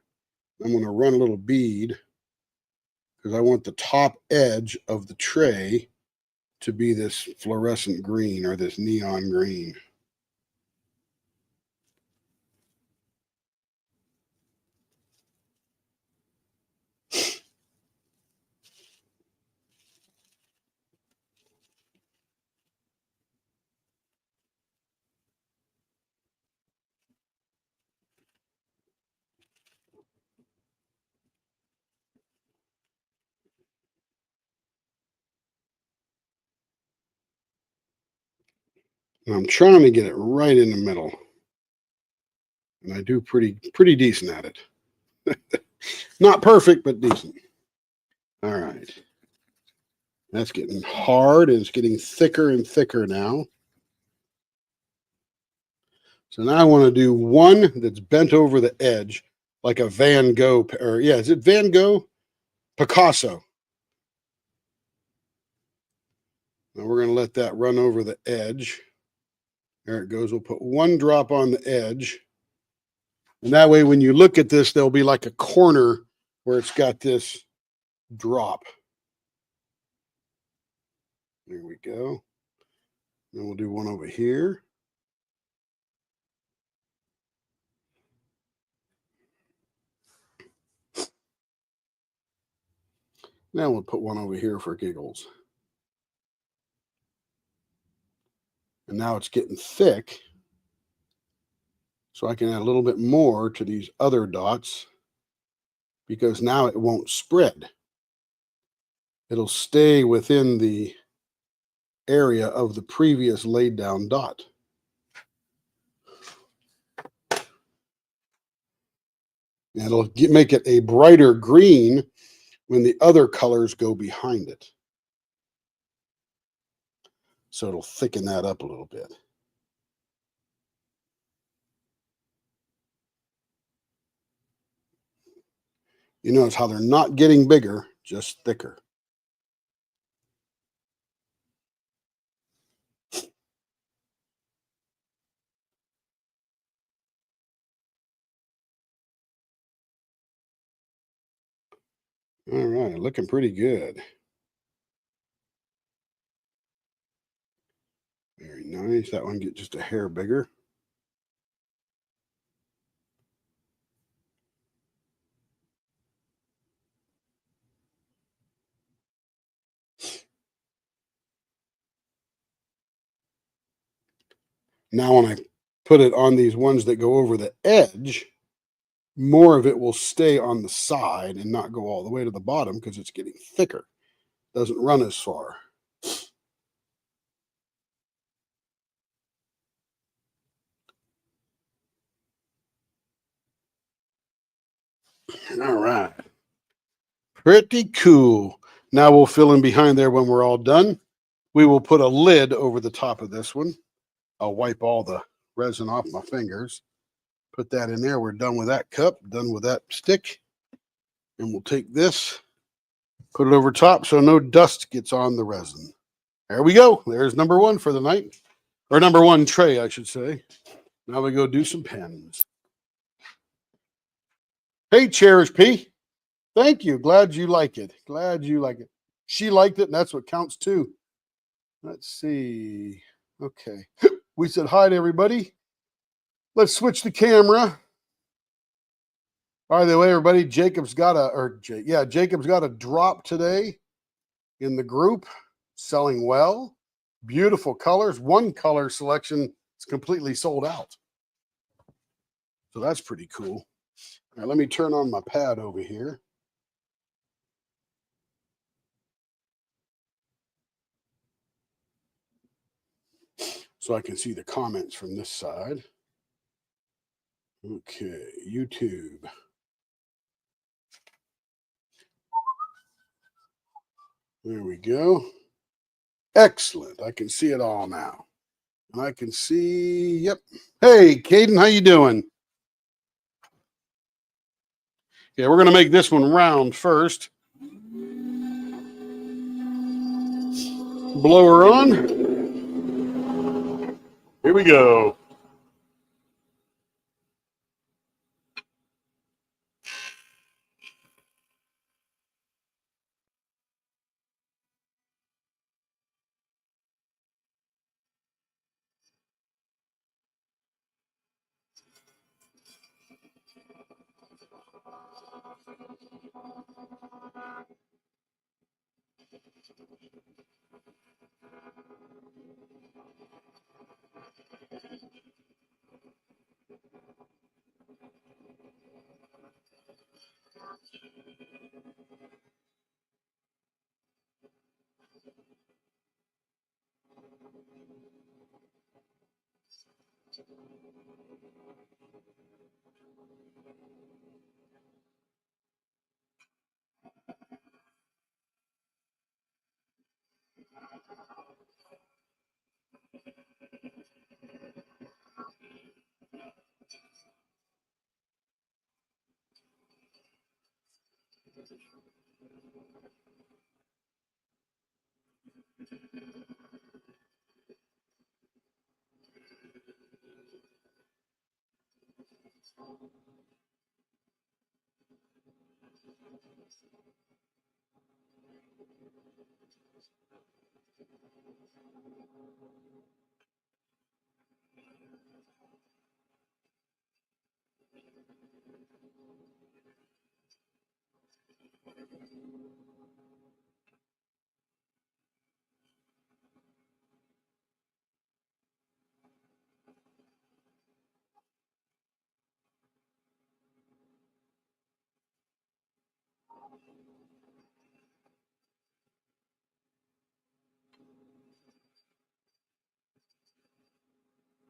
Speaker 1: I'm going to run a little bead because I want the top edge of the tray to be this fluorescent green or this neon green. And I'm trying to get it right in the middle. And I do pretty decent at it. Not perfect, but decent. All right. That's getting hard and it's getting thicker and thicker now. So now I want to do one that's bent over the edge like a Van Gogh, or yeah, is it Van Gogh? Picasso. Now we're going to let that run over the edge. There it goes. We'll put one drop on the edge. And that way, when you look at this, there'll be like a corner where it's got this drop. There we go. Then we'll do one over here. Now we'll put one over here for giggles. And now it's getting thick. So I can add a little bit more to these other dots because now it won't spread. It'll stay within the area of the previous laid down dot. And it'll make it a brighter green when the other colors go behind it. So it'll thicken that up a little bit. You notice how they're not getting bigger, just thicker. All right, looking pretty good. Very nice. That one get just a hair bigger. Now when I put it on these ones that go over the edge, more of it will stay on the side and not go all the way to the bottom because it's getting thicker. Doesn't run as far. All right. Pretty cool. Now we'll fill in behind there when we're all done. We will put a lid over the top of this one. I'll wipe all the resin off my fingers. Put that in there. We're done with that cup, done with that stick. And we'll take this, put it over top so no dust gets on the resin. There we go. There's number one for the night. Or number one tray, I should say. Now we go do some pens. Hey, Cherish P. Thank you. Glad you like it. Glad you like it. She liked it, and that's what counts too. Let's see. Okay. We said hi to everybody. Let's switch the camera. By the way, everybody, Jacob's got a drop today in the group, selling well. Beautiful colors. One color selection is completely sold out. So that's pretty cool. All right, let me turn on my pad over here. So I can see the comments from this side. Okay, YouTube. There we go. Excellent. I can see it all now. And I can see, yep. Hey, Caden, how you doing? Yeah, we're going to make this one round first. Blower on. Here we go.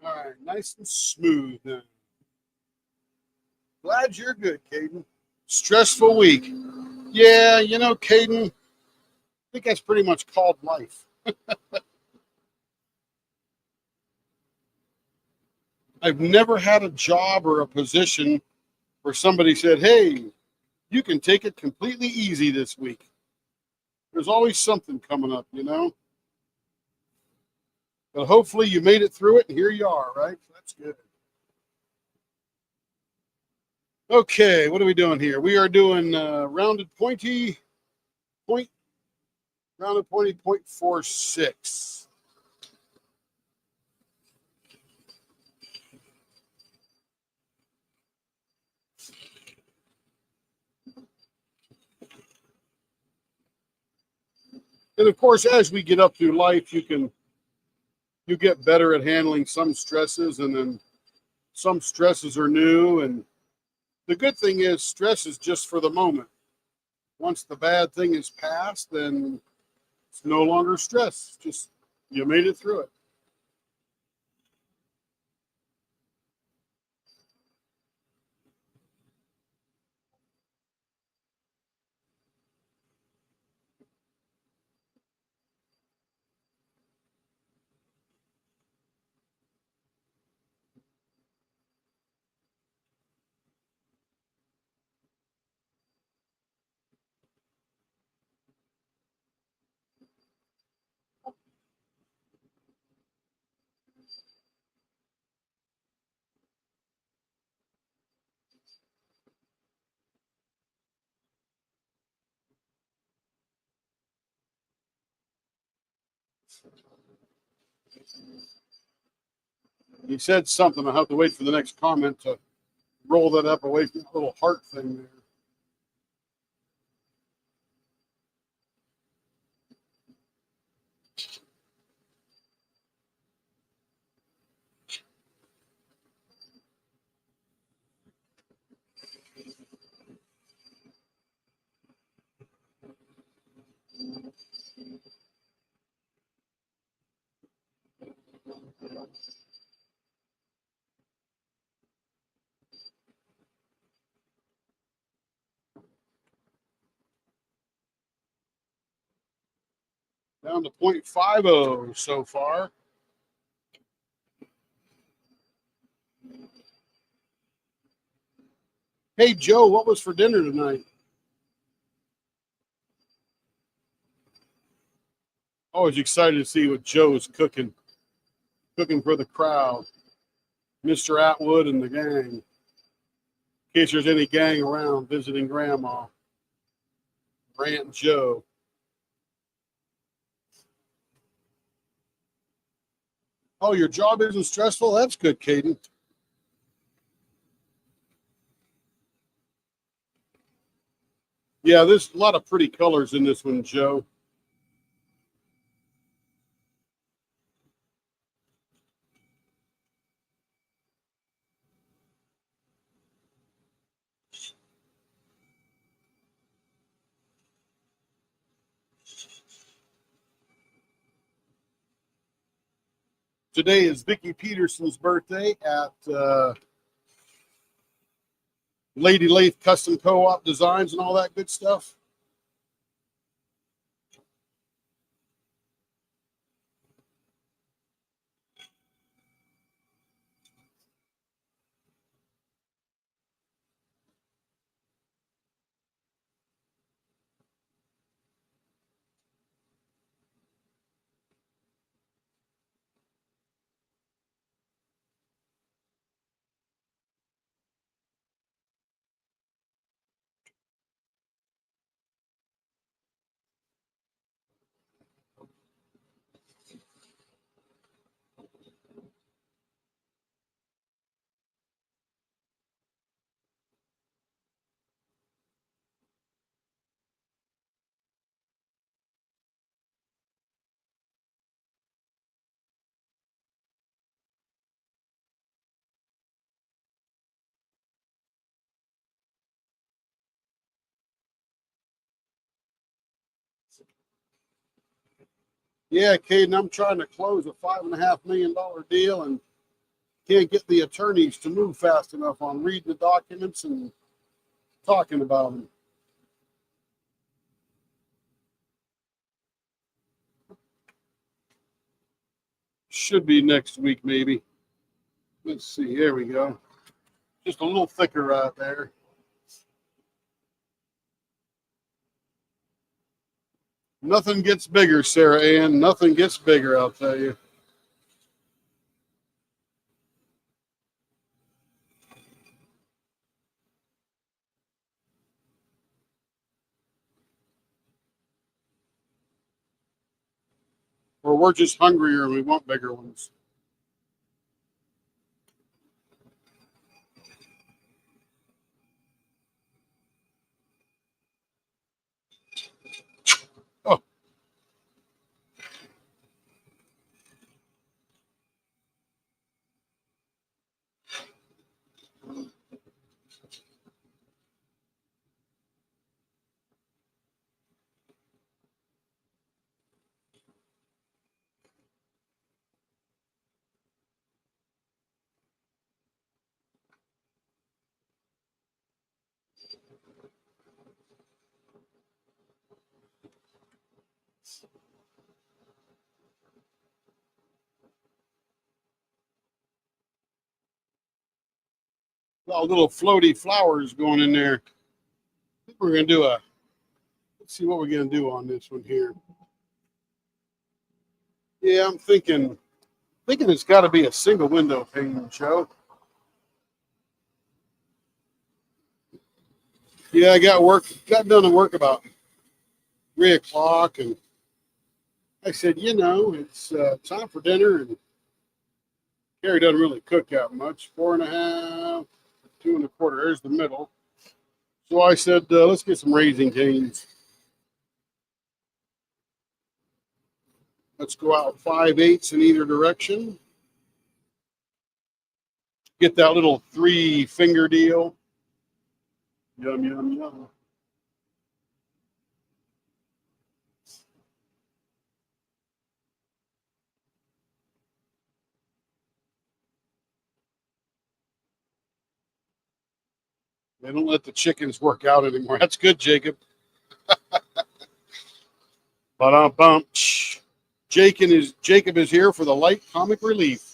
Speaker 1: All right, nice and smooth now. Glad you're good, Caden. Stressful week. Yeah, you know, Caden, I think that's pretty much called life. I've never had a job or a position where somebody said, hey, you can take it completely easy this week. There's always something coming up, you know? But hopefully you made it through it, and here you are, right? That's good. Okay, what are we doing here? We are doing rounded pointy point, rounded pointy 0.46. And of course, as we get up through life, you get better at handling some stresses, and then some stresses are new. And the good thing is stress is just for the moment. Once the bad thing is past, then it's no longer stress. Just you made it through it. He said something. I'll have to wait for the next comment to roll that up away from the little heart thing there. Down to 0.50 so far. Hey, Joe, what was for dinner tonight? Always excited to see what Joe's cooking for the crowd. Mr. Atwood and the gang. In case there's any gang around visiting Grandma. Aunt Joe. Oh, your job isn't stressful? That's good, Caden. Yeah, there's a lot of pretty colors in this one, Joe. Today is Vicki Peterson's birthday at Lady Lathe Custom Co-op Designs and all that good stuff. Yeah, Caden, I'm trying to close a $5.5 million deal and can't get the attorneys to move fast enough on reading the documents and talking about them. Should be next week, maybe. Let's see. Here we go. Just a little thicker right there. Nothing gets bigger, Sarah Ann. Nothing gets bigger, I'll tell you. or we're just hungrier and we want bigger ones. Oh, got little floaty flowers going in there. I think we're gonna do a. Let's see what we're gonna do on this one here. Yeah, I'm thinking it's got to be a single window pane show. Yeah, I got done at work about 3 o'clock, and I said, it's time for dinner, and Carrie doesn't really cook that much. 4.5, 2.25. There's the middle. So I said, let's get some Raising Cane's. Let's go out 5/8 in either direction. Get that little 3-finger deal. Yum, yum, yum. They don't let the chickens work out anymore. That's good, Jacob. Ba-dum-bum. Jacob is here for the light comic relief.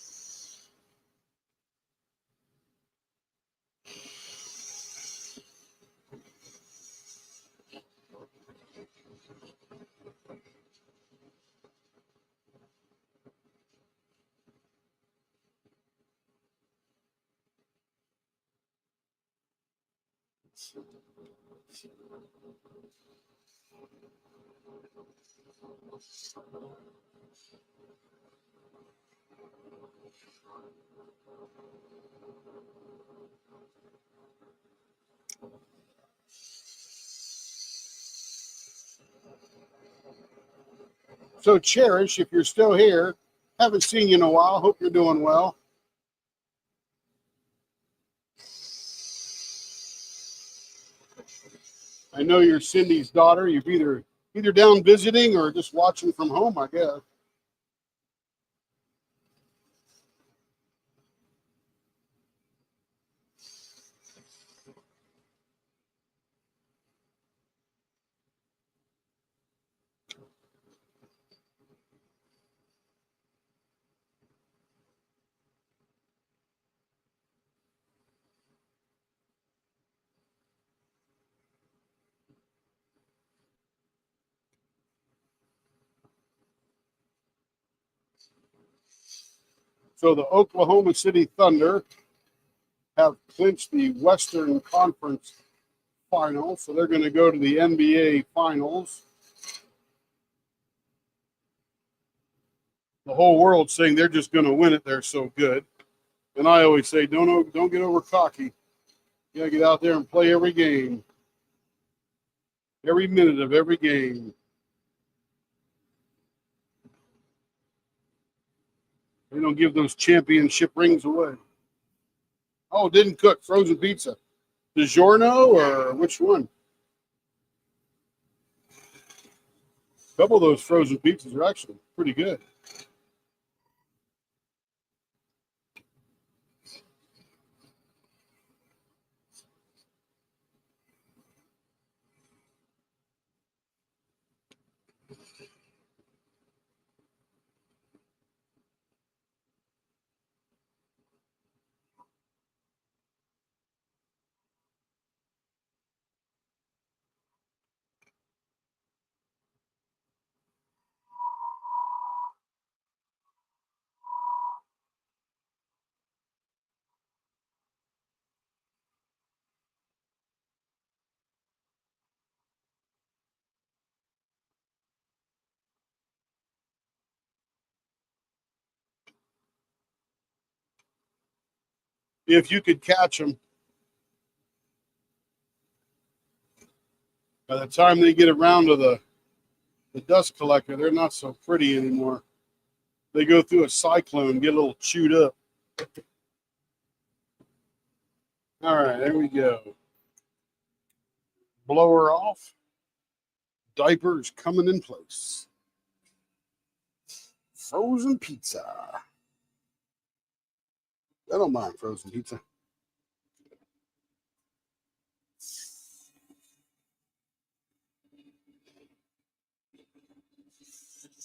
Speaker 1: So, Cherish, if you're still here, haven't seen you in a while. Hope you're doing well. I know you're Cindy's daughter. You've either down visiting or just watching from home, I guess. So the Oklahoma City Thunder have clinched the Western Conference final, so they're going to go to the NBA Finals. The whole world's saying they're just going to win it. They're so good. And I always say, don't get over cocky. You got to get out there and play every game, every minute of every game. They don't give those championship rings away. Oh, didn't cook frozen pizza. DiGiorno or which one? A couple of those frozen pizzas are actually pretty good. if you could catch them. By the time they get around to the dust collector, they're not so pretty anymore. They go through a cyclone, get a little chewed up. All right, there we go. Blower off. Diaper is coming in place. Frozen pizza. I don't mind frozen pizza.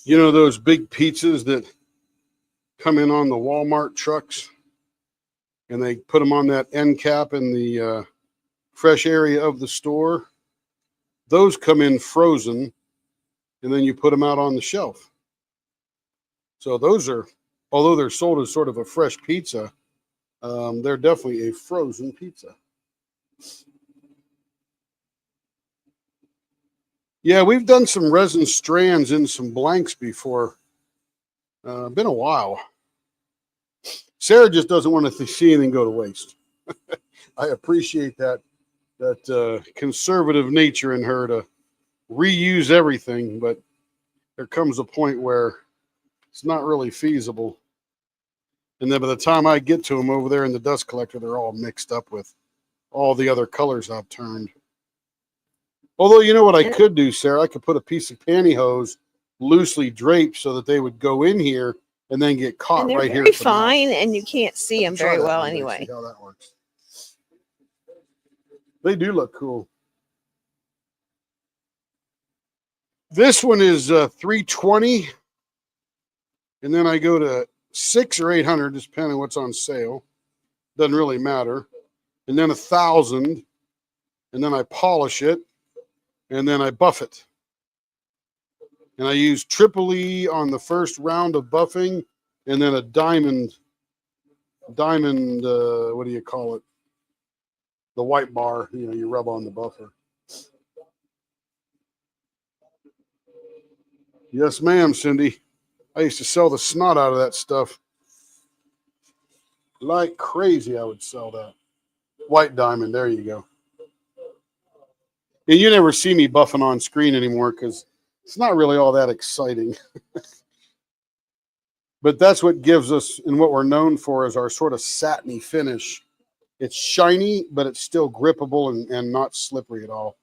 Speaker 1: You know those big pizzas that come in on the Walmart trucks, and they put them on that end cap in the fresh area of the store? Those come in frozen, and then you put them out on the shelf. So those are, although they're sold as sort of a fresh pizza, they're definitely a frozen pizza. Yeah, we've done some resin strands in some blanks before. Been a while. Sarah just doesn't want to see anything go to waste. I appreciate that conservative nature in her to reuse everything, but there comes a point where it's not really feasible. And then by the time I get to them over there in the dust collector, they're all mixed up with all the other colors I've turned. Although, you know what I could do, Sarah? I could put a piece of pantyhose loosely draped so that they would go in here and then get caught right here.
Speaker 2: Very fine, and you can't see them very well anyway.
Speaker 1: See how that works. They do look cool. This one is $320, and then I go to $600 or $800, just depending on what's on sale. Doesn't really matter. And then $1,000, and then I polish it, and then I buff it. And I use Tripoli on the first round of buffing, and then a diamond, what do you call it? The white bar, you rub on the buffer. Yes, ma'am, Cindy. I used to sell the snot out of that stuff. Like crazy, I would sell that. White diamond, there you go. And you never see me buffing on screen anymore because it's not really all that exciting. But that's what gives us, and what we're known for, is our sort of satiny finish. It's shiny, but it's still grippable and not slippery at all.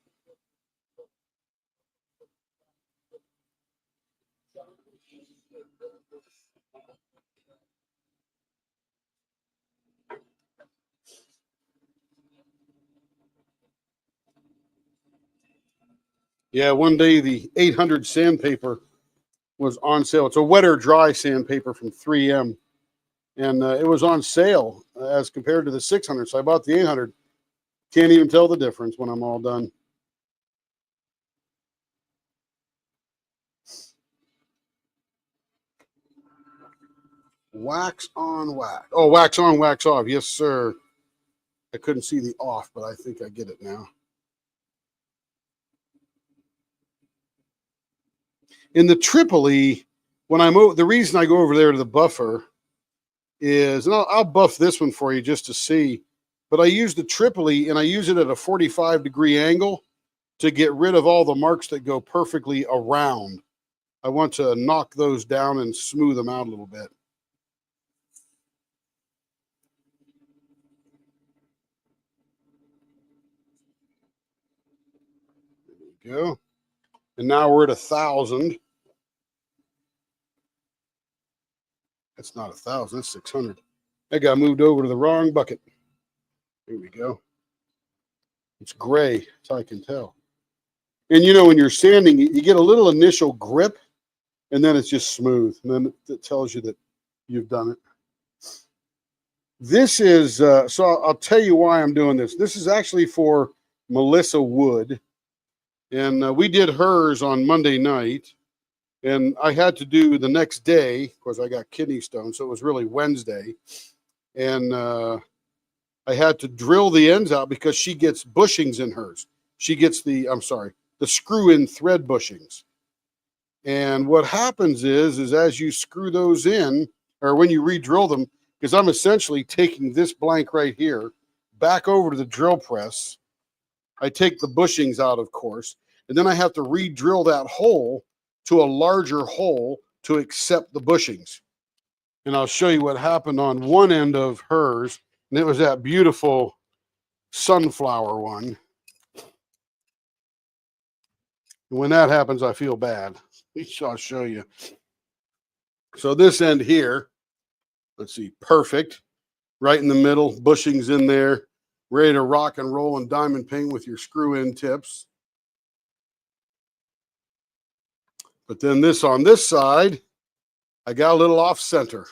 Speaker 1: Yeah, one day the 800 sandpaper was on sale. It's a wet or dry sandpaper from 3M. And it was on sale as compared to the 600. So I bought the 800. Can't even tell the difference when I'm all done. Wax on, wax. Oh, wax on, wax off. Yes, sir. I couldn't see the off, but I think I get it now. In the Tripoli, when the reason I go over there to the buffer is, and I'll buff this one for you just to see, but I use the Tripoli and I use it at a 45-degree angle to get rid of all the marks that go perfectly around. I want to knock those down and smooth them out a little bit. There we go. And now we're at 1,000. That's not 1,000, that's 600. That got moved over to the wrong bucket. Here we go. It's gray, that's how I can tell. And when you're sanding, you get a little initial grip, and then it's just smooth. And then it tells you that you've done it. This is, so I'll tell you why I'm doing this. This is actually for Melissa Wood. And we did hers on Monday night. And I had to do the next day. Of course, I got kidney stones, so it was really Wednesday. And I had to drill the ends out because she gets bushings in hers. She gets the screw-in thread bushings. And what happens is as you screw those in, or when you re-drill them, because I'm essentially taking this blank right here back over to the drill press. I take the bushings out, of course, and then I have to re-drill that hole to a larger hole to accept the bushings. And I'll show you what happened on one end of hers, and it was that beautiful sunflower one. And when that happens, I feel bad. I'll show you. So this end here, let's see, perfect. Right in the middle, bushings in there, ready to rock and roll and diamond paint with your screw-in tips. But then this on this side, I got a little off-center.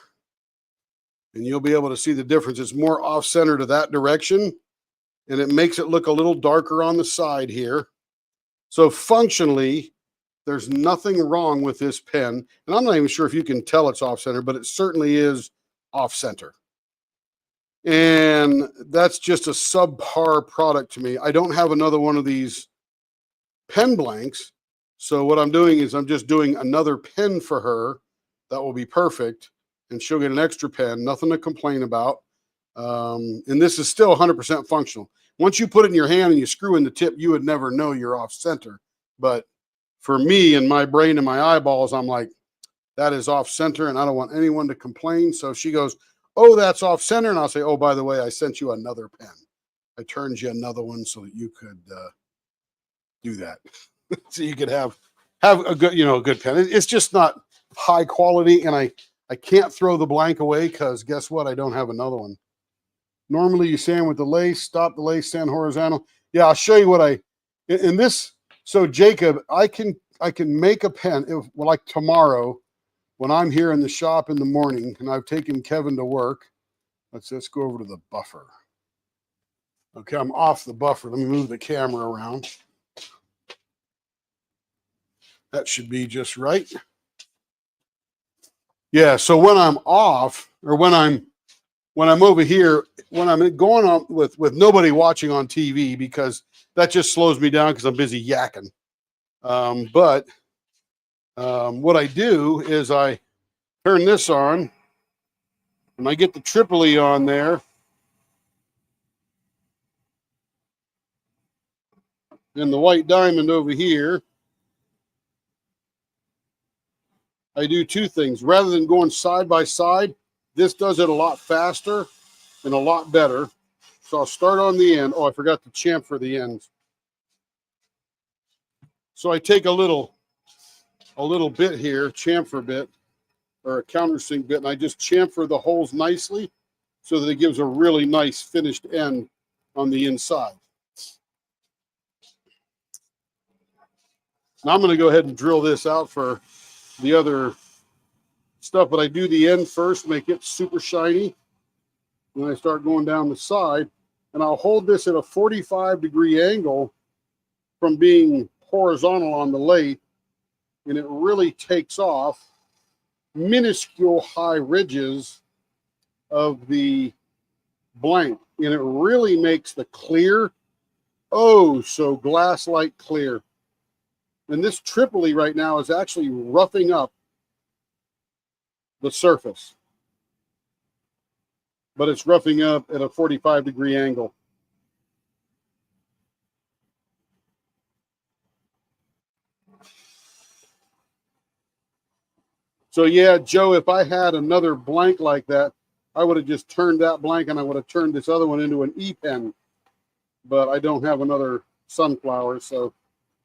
Speaker 1: And you'll be able to see the difference. It's more off-center to that direction, and it makes it look a little darker on the side here. So functionally, there's nothing wrong with this pen. And I'm not even sure if you can tell it's off-center, but it certainly is off-center. And that's just a subpar product to me. I don't have another one of these pen blanks. So what I'm doing is I'm just doing another pen for her that will be perfect. And she'll get an extra pen, nothing to complain about. And this is still 100% functional. Once you put it in your hand and you screw in the tip, you would never know you're off center. But for me and my brain and my eyeballs, I'm like, that is off center and I don't want anyone to complain. So she goes, oh, that's off center. And I'll say, oh, by the way, I sent you another pen. I turned you another one so that you could do that. So you could have a good, a good pen. It's just not high quality. And I can't throw the blank away because guess what? I don't have another one. Normally you sand with the lace, stop the lace, sand horizontal. Yeah, I'll show you what in this. So Jacob, I can make a pen like tomorrow when I'm here in the shop in the morning and I've taken Kevin to work. Let's go over to the buffer. Okay, I'm off the buffer. Let me move the camera around. That should be just right. Yeah, so when I'm off or when I'm over here, when I'm going on with nobody watching on TV, because that just slows me down because I'm busy yakking. But what I do is I turn this on and I get the Tripoli on there. And the white diamond over here. I do two things. Rather than going side by side, this does it a lot faster and a lot better. So I'll start on the end. Oh, I forgot to chamfer the ends. So I take a little bit here, chamfer bit, or a countersink bit, and I just chamfer the holes nicely so that it gives a really nice finished end on the inside. Now I'm going to go ahead and drill this out for the other stuff, but I do the end first, make it super shiny. Then I start going down the side, and I'll hold this at a 45-degree angle from being horizontal on the lathe, and it really takes off minuscule high ridges of the blank, and it really makes the clear oh so glass-like clear. And this Tripoli right now is actually roughing up the surface, but it's roughing up at a 45-degree angle. So yeah, Joe, if I had another blank like that, I would have just turned that blank and I would have turned this other one into an E-pen. But I don't have another sunflower, so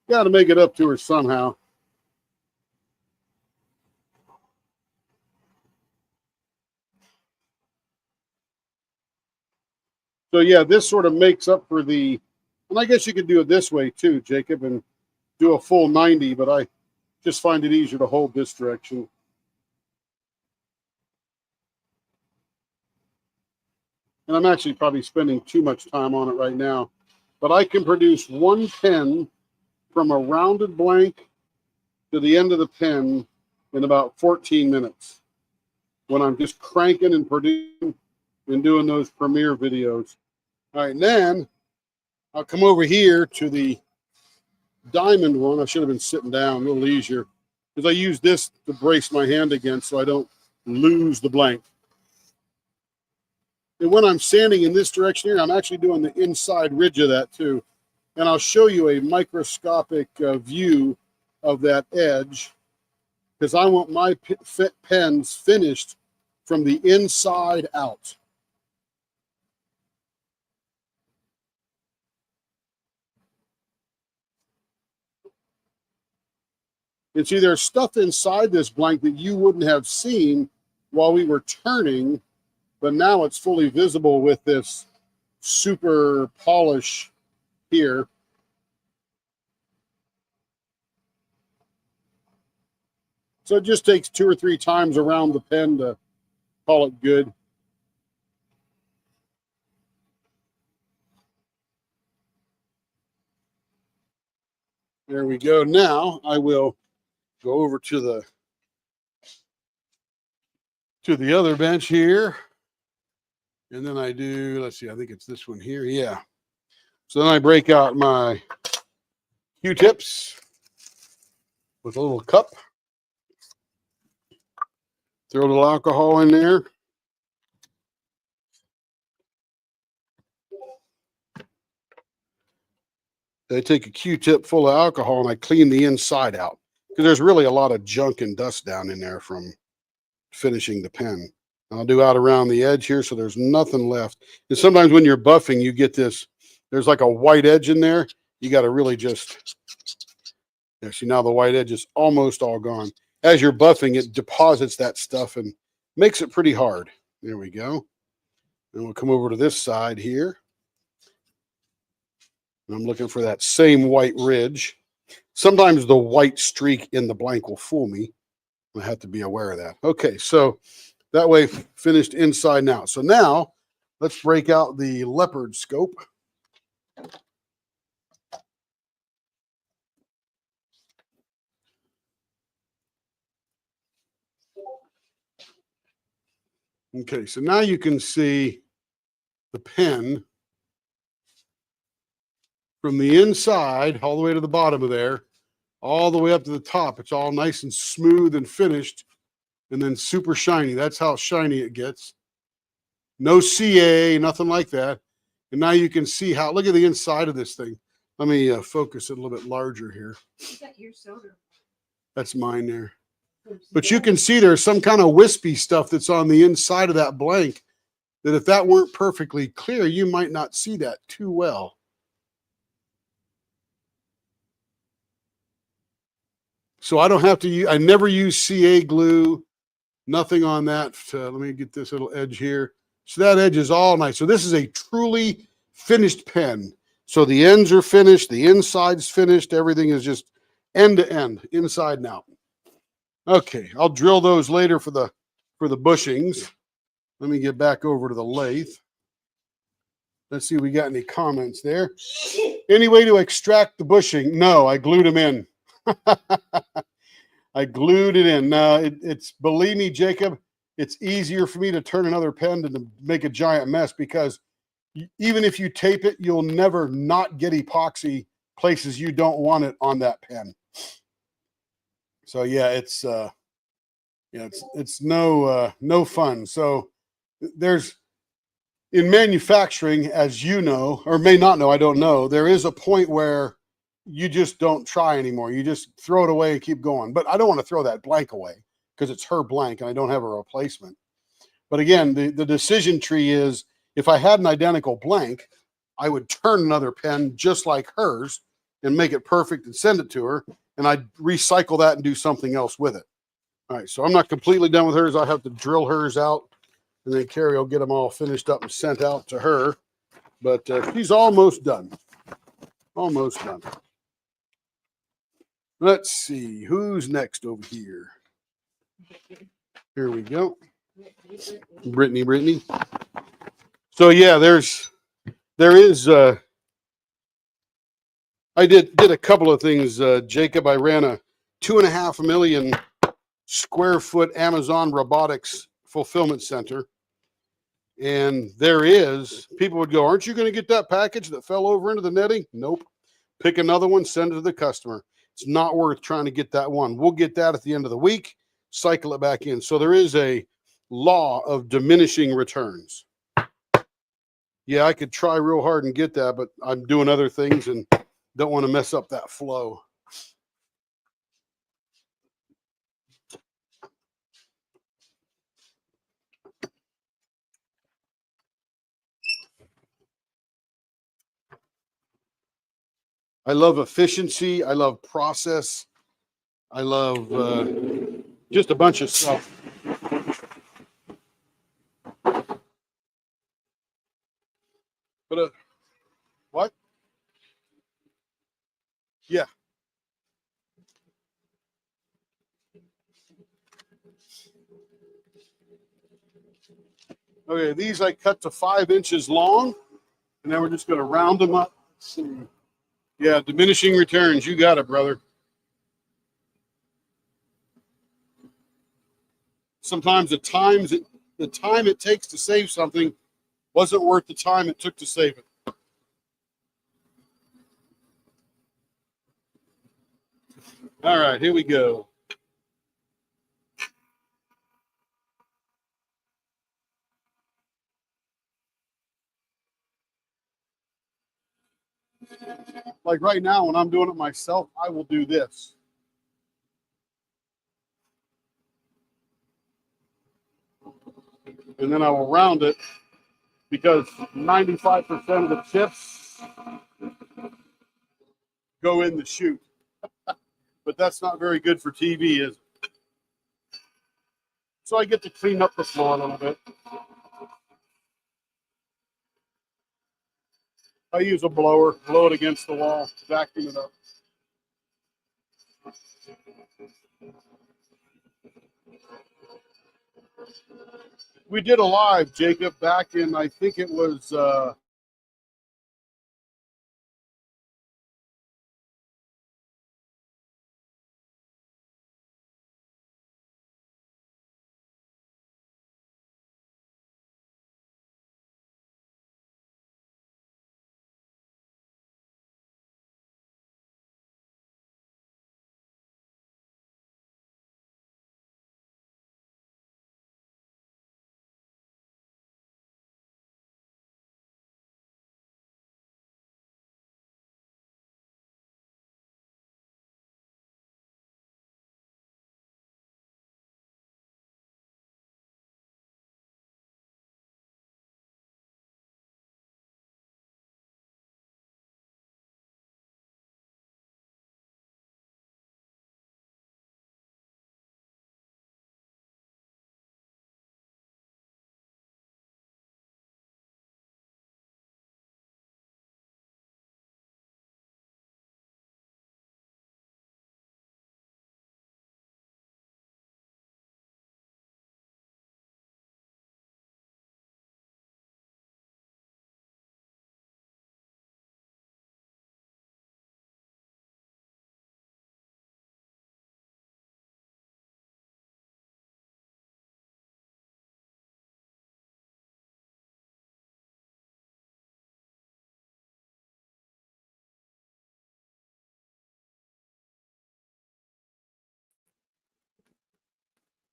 Speaker 1: got to make it up to her somehow. So yeah, this sort of makes up for the, and I guess you could do it this way too, Jacob, and do a full 90, but I just find it easier to hold this direction. And I'm actually probably spending too much time on it right now, but I can produce one pen from a rounded blank to the end of the pen in about 14 minutes when I'm just cranking and producing and doing those premiere videos. All right, and then I'll come over here to the diamond one. I should have been sitting down a little easier because I use this to brace my hand against so I don't lose the blank. And when I'm sanding in this direction here, I'm actually doing the inside ridge of that too. And I'll show you a microscopic view of that edge, because I want my pens finished from the inside out. And see, there's stuff inside this blank that you wouldn't have seen while we were turning, but now it's fully visible with this super polish here. So it just takes 2 or 3 times around the pen to call it good. There we go. Now I will go over to the other bench here. And then I do, let's see, I think it's this one here. Yeah. So then I break out my Q-tips with a little cup. Throw a little alcohol in there. I take a Q-tip full of alcohol and I clean the inside out, because there's really a lot of junk and dust down in there from finishing the pen. I'll do out around the edge here so there's nothing left. And sometimes when you're buffing, you get this, there's like a white edge in there. You got to really just, yeah, see, now the white edge is almost all gone. As you're buffing, it deposits that stuff and makes it pretty hard. There we go. And we'll come over to this side here. I'm looking for that same white ridge. Sometimes the white streak in the blank will fool me. I have to be aware of that. Okay, so that way finished inside and out. So now let's break out the leopard scope. Okay, so now you can see the pen from the inside all the way to the bottom of there, all the way up to the top. It's all nice and smooth and finished, and then super shiny. That's how shiny it gets. No CA, nothing like that. And now you can see how, look at the inside of this thing. Let me focus it a little bit larger here.
Speaker 2: Is that your soda?
Speaker 1: That's mine there. But you can see there's some kind of wispy stuff that's on the inside of that blank that if that weren't perfectly clear, you might not see that too well. So I don't have to use, I never use CA glue, nothing on that. Let me get this little edge here. So that edge is all nice. So this is a truly finished pen. So the ends are finished, the inside's finished, everything is just end to end, inside and out. Okay, I'll drill those later for the bushings. Let me get back over to the lathe. Let's see if we got any comments there. Any way to extract the bushing? No, I glued them in. I glued it in. It's, believe me, Jacob, it's easier for me to turn another pen than to make a giant mess, because even if you tape it, you'll never not get epoxy places you don't want it on that pen. So yeah, it's no fun. So there's, in manufacturing, as you know, or may not know, I don't know, there is a point where you just don't try anymore. You just throw it away and keep going. But I don't want to throw that blank away because it's her blank and I don't have a replacement. But again, the decision tree is, if I had an identical blank, I would turn another pen just like hers and make it perfect and send it to her, and I'd recycle that and do something else with it. All right, so I'm not completely done with hers. I have to drill hers out, and then Carrie will get them all finished up and sent out to her. But she's almost done. Almost done. Let's see, who's next over here? Here we go. Brittany. So yeah, there is I did a couple of things, Jacob. I ran a 2.5 million square foot Amazon robotics fulfillment center. And people would go, aren't you going to get that package that fell over into the netting? Nope. Pick another one, send it to the customer. It's not worth trying to get that one. We'll get that at the end of the week, cycle it back in. So there is a law of diminishing returns. Yeah, I could try real hard and get that, but I'm doing other things and don't want to mess up that flow. I love efficiency. I love process. I love just a bunch of stuff. But what? Yeah. Okay, these I cut to 5 inches long, and then we're just going to round them up. Let's see. Yeah, diminishing returns. You got it, brother. Sometimes the time it takes to save something wasn't worth the time it took to save it. All right, here we go. Like right now, when I'm doing it myself, I will do this. And then I will round it because 95% of the chips go in the chute. But that's not very good for TV, is it? So I get to clean up the floor a little bit. I use a blower, blow it against the wall, vacuum it up. We did a live, Jacob, back in, I think it was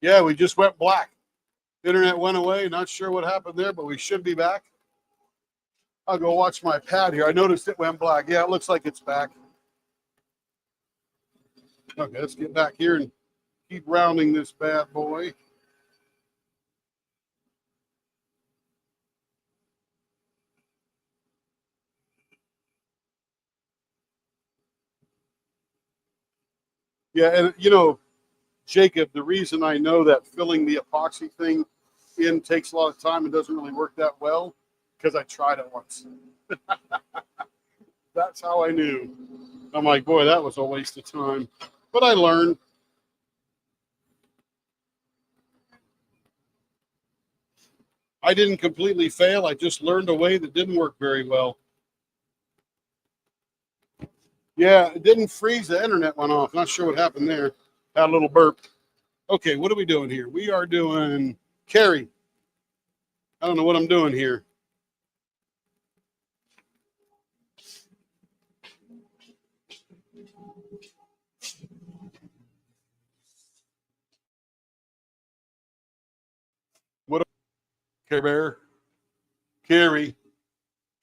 Speaker 1: yeah, we just went black. Internet went away. Not sure what happened there, but we should be back. I'll go watch my pad here. I noticed it went black. Yeah, it looks like it's back. Okay, let's get back here and keep rounding this bad boy. Yeah, and you know, Jacob, the reason I know that filling the epoxy thing in takes a lot of time and doesn't really work that well, because I tried it once. That's how I knew. I'm like, boy, that was a waste of time. But I learned. I didn't completely fail. I just learned a way that didn't work very well. Yeah, it didn't freeze. The internet went off. Not sure what happened there. Had a little burp. Okay, what are we doing here? We are doing carry. I don't know what I'm doing here. What? Care Bear. Carry.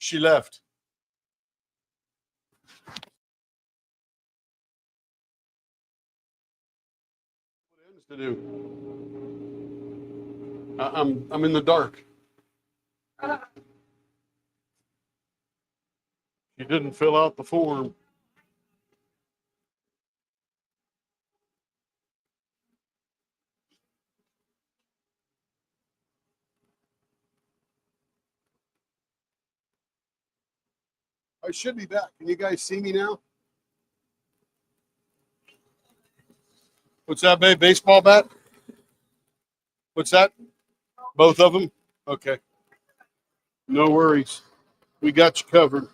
Speaker 1: She left. What ends to do? I'm in the dark. She didn't fill out the form. I should be back. Can you guys see me now? What's that, babe? Baseball bat? What's that? Both of them? Okay. No worries. We got you covered.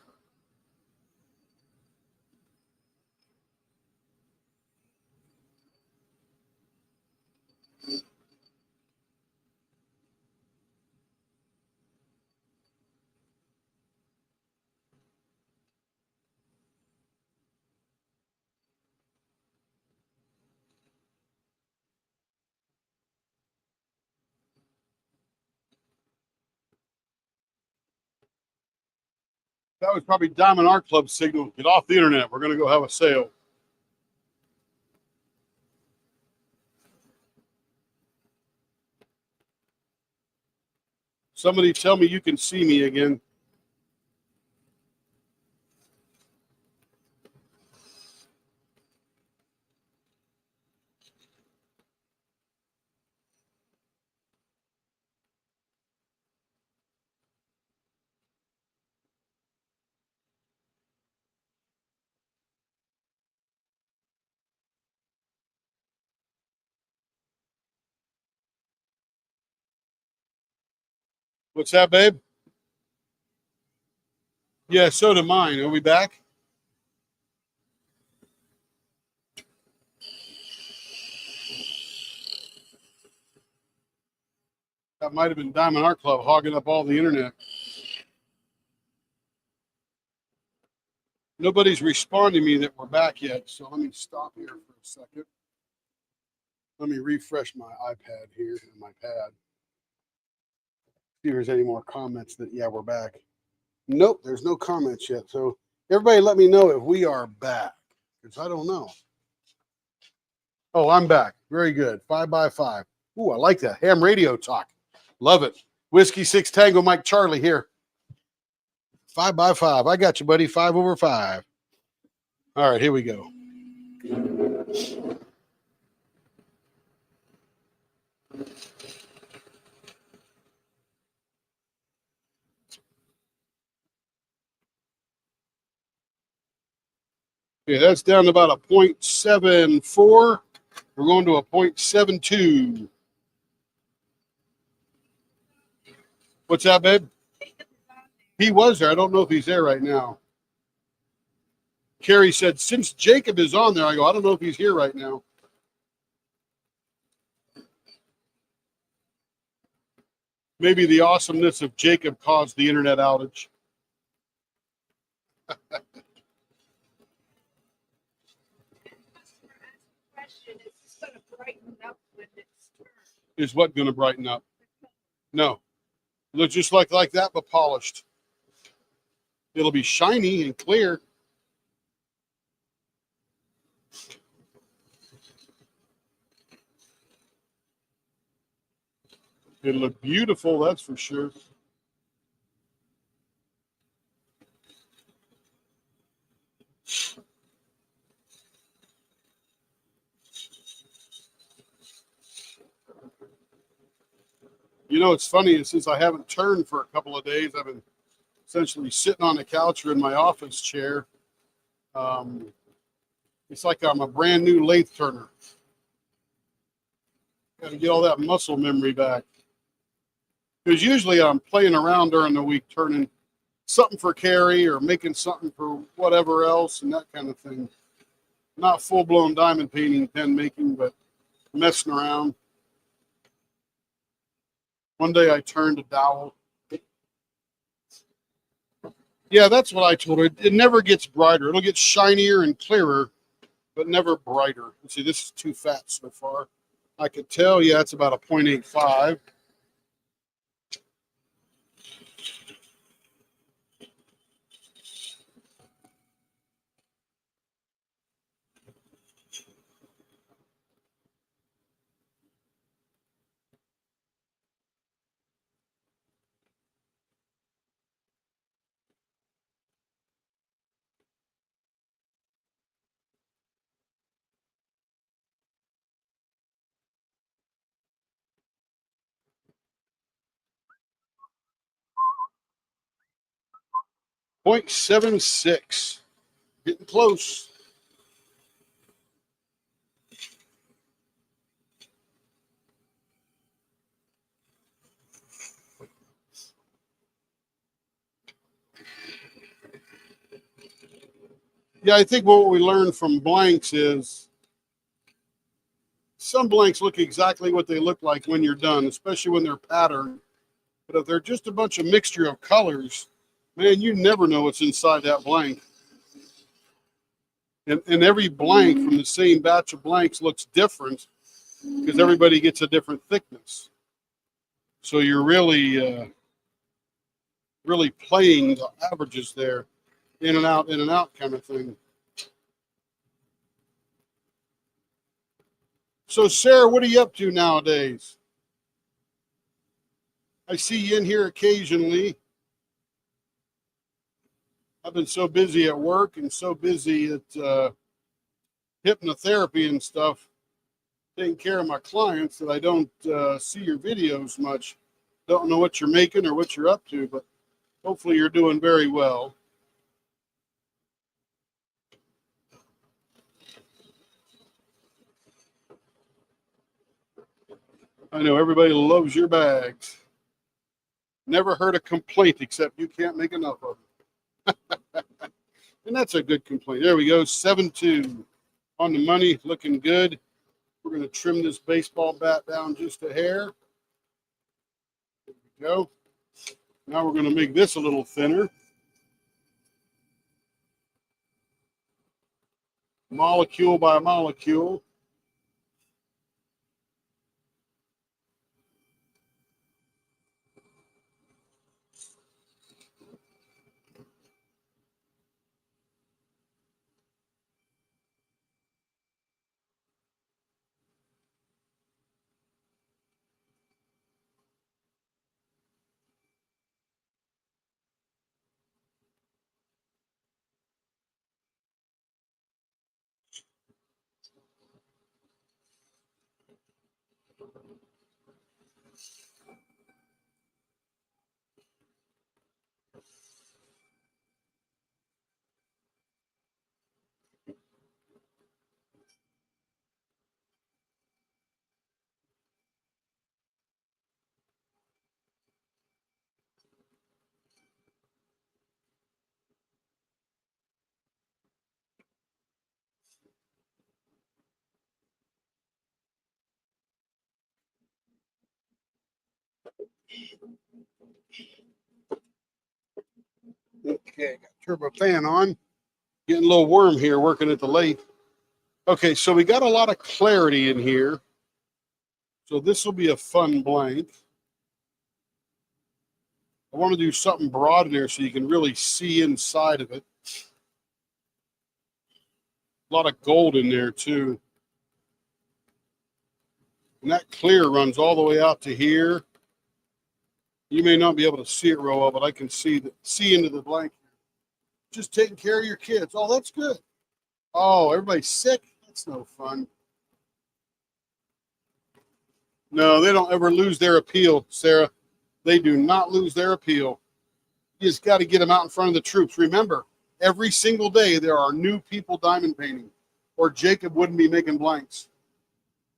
Speaker 1: That was probably Diamond Art Club signal. Get off the internet. We're going to go have a sale. Somebody tell me you can see me again. What's that, babe? Yeah, so do mine. Are we back? That might have been Diamond Art Club hogging up all the internet. Nobody's responding to me that we're back yet, so let me stop here for a second. Let me refresh my iPad here and my pad. See if there's any more comments that, yeah, we're back. Nope, there's no comments yet. So everybody let me know if we are back, because I don't know. Oh, I'm back. Very good. 5x5. Ooh, I like that. Ham radio talk. Love it. Whiskey 6 Tango Mike Charlie here. 5x5. I got you, buddy. 5 over 5. All right, here we go. Okay, that's down to about a 0.74. We're going to a 0.72. What's that, babe? He was there. I don't know if he's there right now. Carrie said, since Jacob is on there, I go, I don't know if he's here right now. Maybe the awesomeness of Jacob caused the internet outage. Is what going to brighten up? No. Look just like that, but polished. It'll be shiny and clear. It'll look beautiful, that's for sure. You know, it's funny, since I haven't turned for a couple of days, I've been essentially sitting on the couch or in my office chair. It's like I'm a brand new lathe turner. Got to get all that muscle memory back. Because usually I'm playing around during the week, turning something for Carrie or making something for whatever else and that kind of thing. Not full-blown diamond painting, pen making, but messing around. One day I turned a dowel. Yeah, that's what I told her. It never gets brighter. It'll get shinier and clearer, but never brighter. Let's see, this is too fat so far. I could tell, yeah, it's about a 0.85. 0.76. Getting close. Yeah, I think what we learned from blanks is some blanks look exactly what they look like when you're done, especially when they're patterned. But if they're just a bunch of mixture of colors, man, you never know what's inside that blank. And every blank from the same batch of blanks looks different because everybody gets a different thickness. So you're really, really playing the averages there, in and out kind of thing. So, Sarah, what are you up to nowadays? I see you in here occasionally. I've been so busy at work and so busy at hypnotherapy and stuff, taking care of my clients, that I don't see your videos much. Don't know what you're making or what you're up to, but hopefully you're doing very well. I know everybody loves your bags. Never heard a complaint except you can't make enough of them. And that's a good complaint. There we go, 7-2 on the money, looking good. We're going to trim this baseball bat down just a hair. There we go. Now we're going to make this a little thinner. Molecule by molecule. Okay, got turbo fan on. Getting a little warm here working at the lathe. Okay, so we got a lot of clarity in here. So this will be a fun blank. I want to do something broad in there so you can really see inside of it. A lot of gold in there too. And that clear runs all the way out to here. You may not be able to see it real well, but I can see into the blank. Just taking care of your kids. Oh, that's good. Oh, everybody's sick? That's no fun. No, they don't ever lose their appeal, Sarah. They do not lose their appeal. You just got to get them out in front of the troops. Remember, every single day there are new people diamond painting, or Jacob wouldn't be making blanks.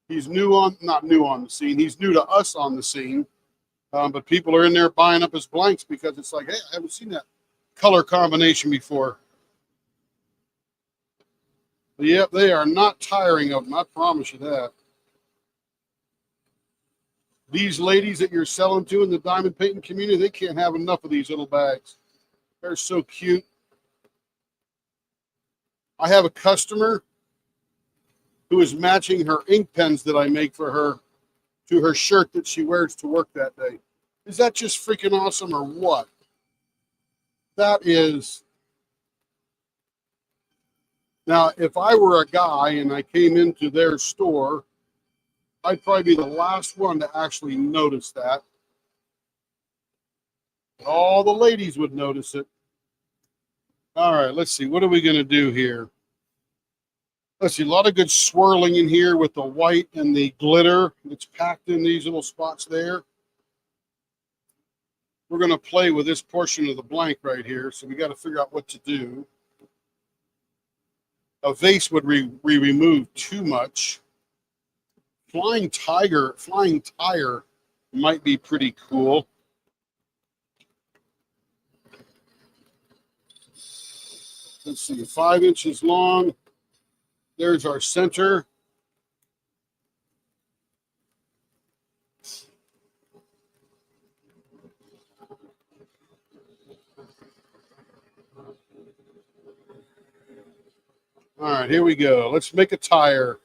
Speaker 1: He's not new on the scene. He's new to us on the scene. But people are in there buying up his blanks because it's like, hey, I haven't seen that color combination before. But yep, they are not tiring of them. I promise you that. These ladies that you're selling to in the diamond painting community, they can't have enough of these little bags. They're so cute. I have a customer who is matching her ink pens that I make for her to her shirt that she wears to work that day. Is that just freaking awesome or what? That is. Now, if I were a guy and I came into their store, I'd probably be the last one to actually notice that. All the ladies would notice it. All right, let's see. What are we going to do here? Let's see. A lot of good swirling in here with the white and the glitter that's packed in these little spots there. we're going to play with this portion of the blank right here. So we got to figure out what to do. A vase would remove too much. Flying tire might be pretty cool. Let's see, 5 inches long. There's our center. All right, here we go. Let's make a tire.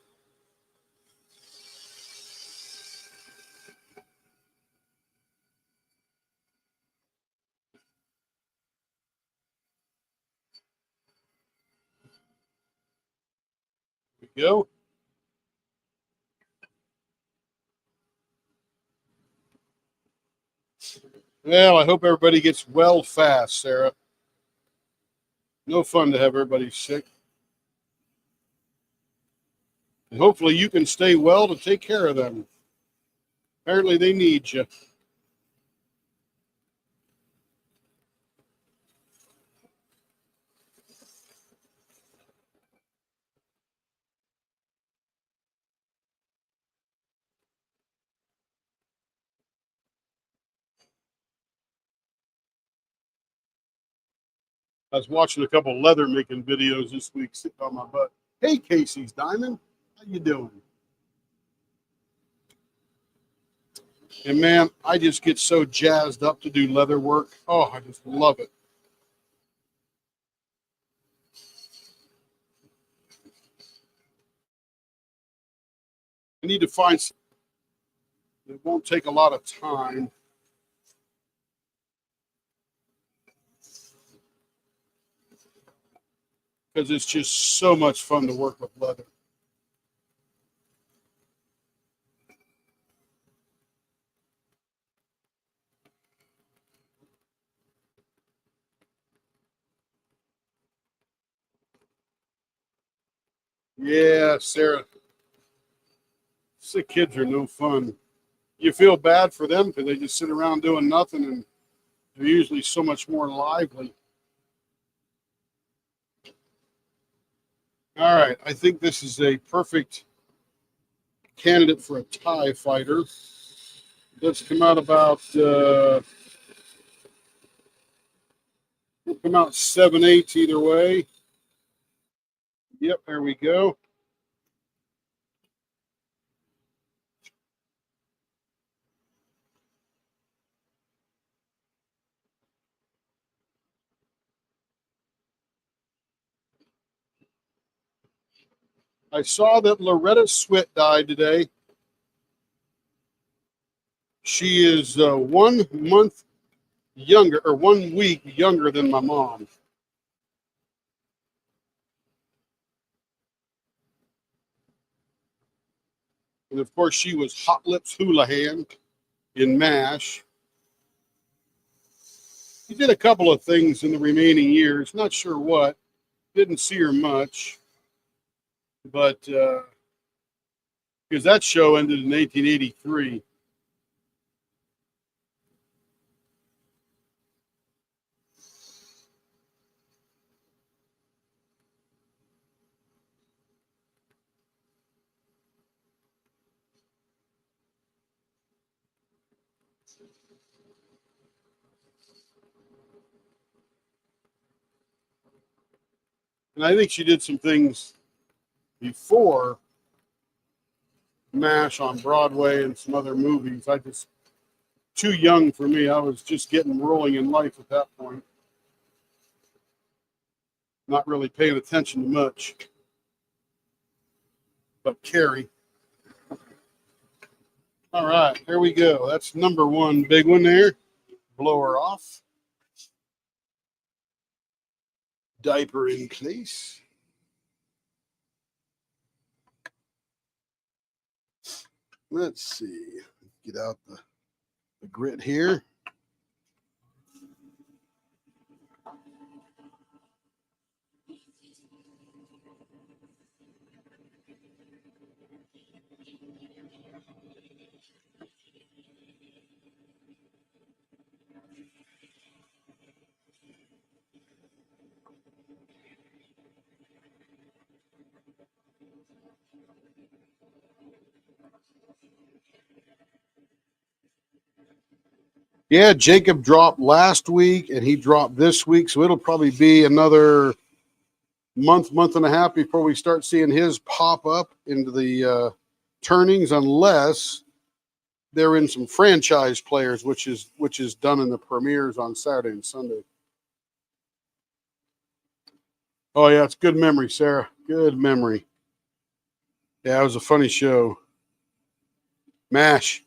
Speaker 1: Here we go. Well, I hope everybody gets well fast, Sarah. No fun to have everybody sick. And hopefully you can stay well to take care of them. Apparently they need you. I was watching a couple leather making videos this week, sitting on my butt. Hey, Casey's Diamond, how you doing? And man, I just get so jazzed up to do leather work. Oh, I just love it. I need to find some. It won't take a lot of time. Because it's just so much fun to work with leather. Yeah, Sarah. Sick kids are no fun. You feel bad for them because they just sit around doing nothing, and they're usually so much more lively. All right, I think this is a perfect candidate for a TIE fighter. Let's come out about we'll come out 7/8 either way. Yep, there we go. I saw that Loretta Swit died today. She is 1 month younger, or 1 week younger than my mom. And of course, she was Hot Lips Houlihan in MASH. She did a couple of things in the remaining years, not sure what. Didn't see her much, but because that show ended in 1883. And I think she did some things before MASH on Broadway and some other movies. I just, too young for me. I was just getting rolling in life at that point. Not really paying attention to much. But Carrie. All right, here we go. That's number 1 big one there. Blow her off. Diaper in place. Let's see. Get out the grit here. Yeah, Jacob dropped last week and he dropped this week. So it'll probably be another month and a half before we start seeing his pop up into the turnings, unless they're in some franchise players, which is done in the premieres on Saturday and Sunday. Oh yeah, it's good memory, Sarah. Good memory. Yeah, it was a funny show. MASH.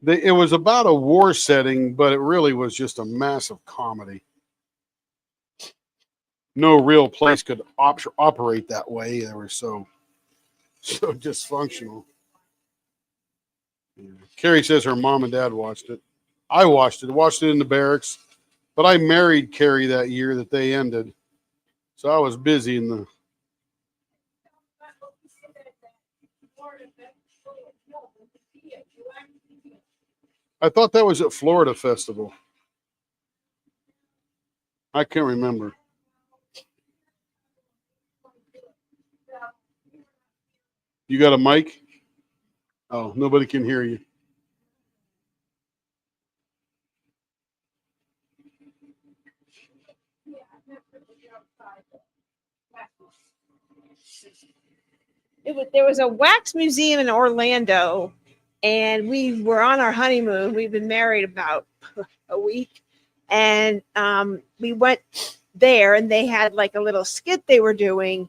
Speaker 1: It was about a war setting, but it really was just a massive comedy. No real place could operate that way. They were so dysfunctional. Yeah. Carrie says her mom and dad watched it. I watched it in the barracks, but I married Carrie that year that they ended. So I was busy in the. I thought that was at Florida Festival. I can't remember. You got a mic? Oh, nobody can hear you.
Speaker 2: There was a wax museum in Orlando, and we were on our honeymoon. We've been married about a week, and we went there, and they had like a little skit they were doing,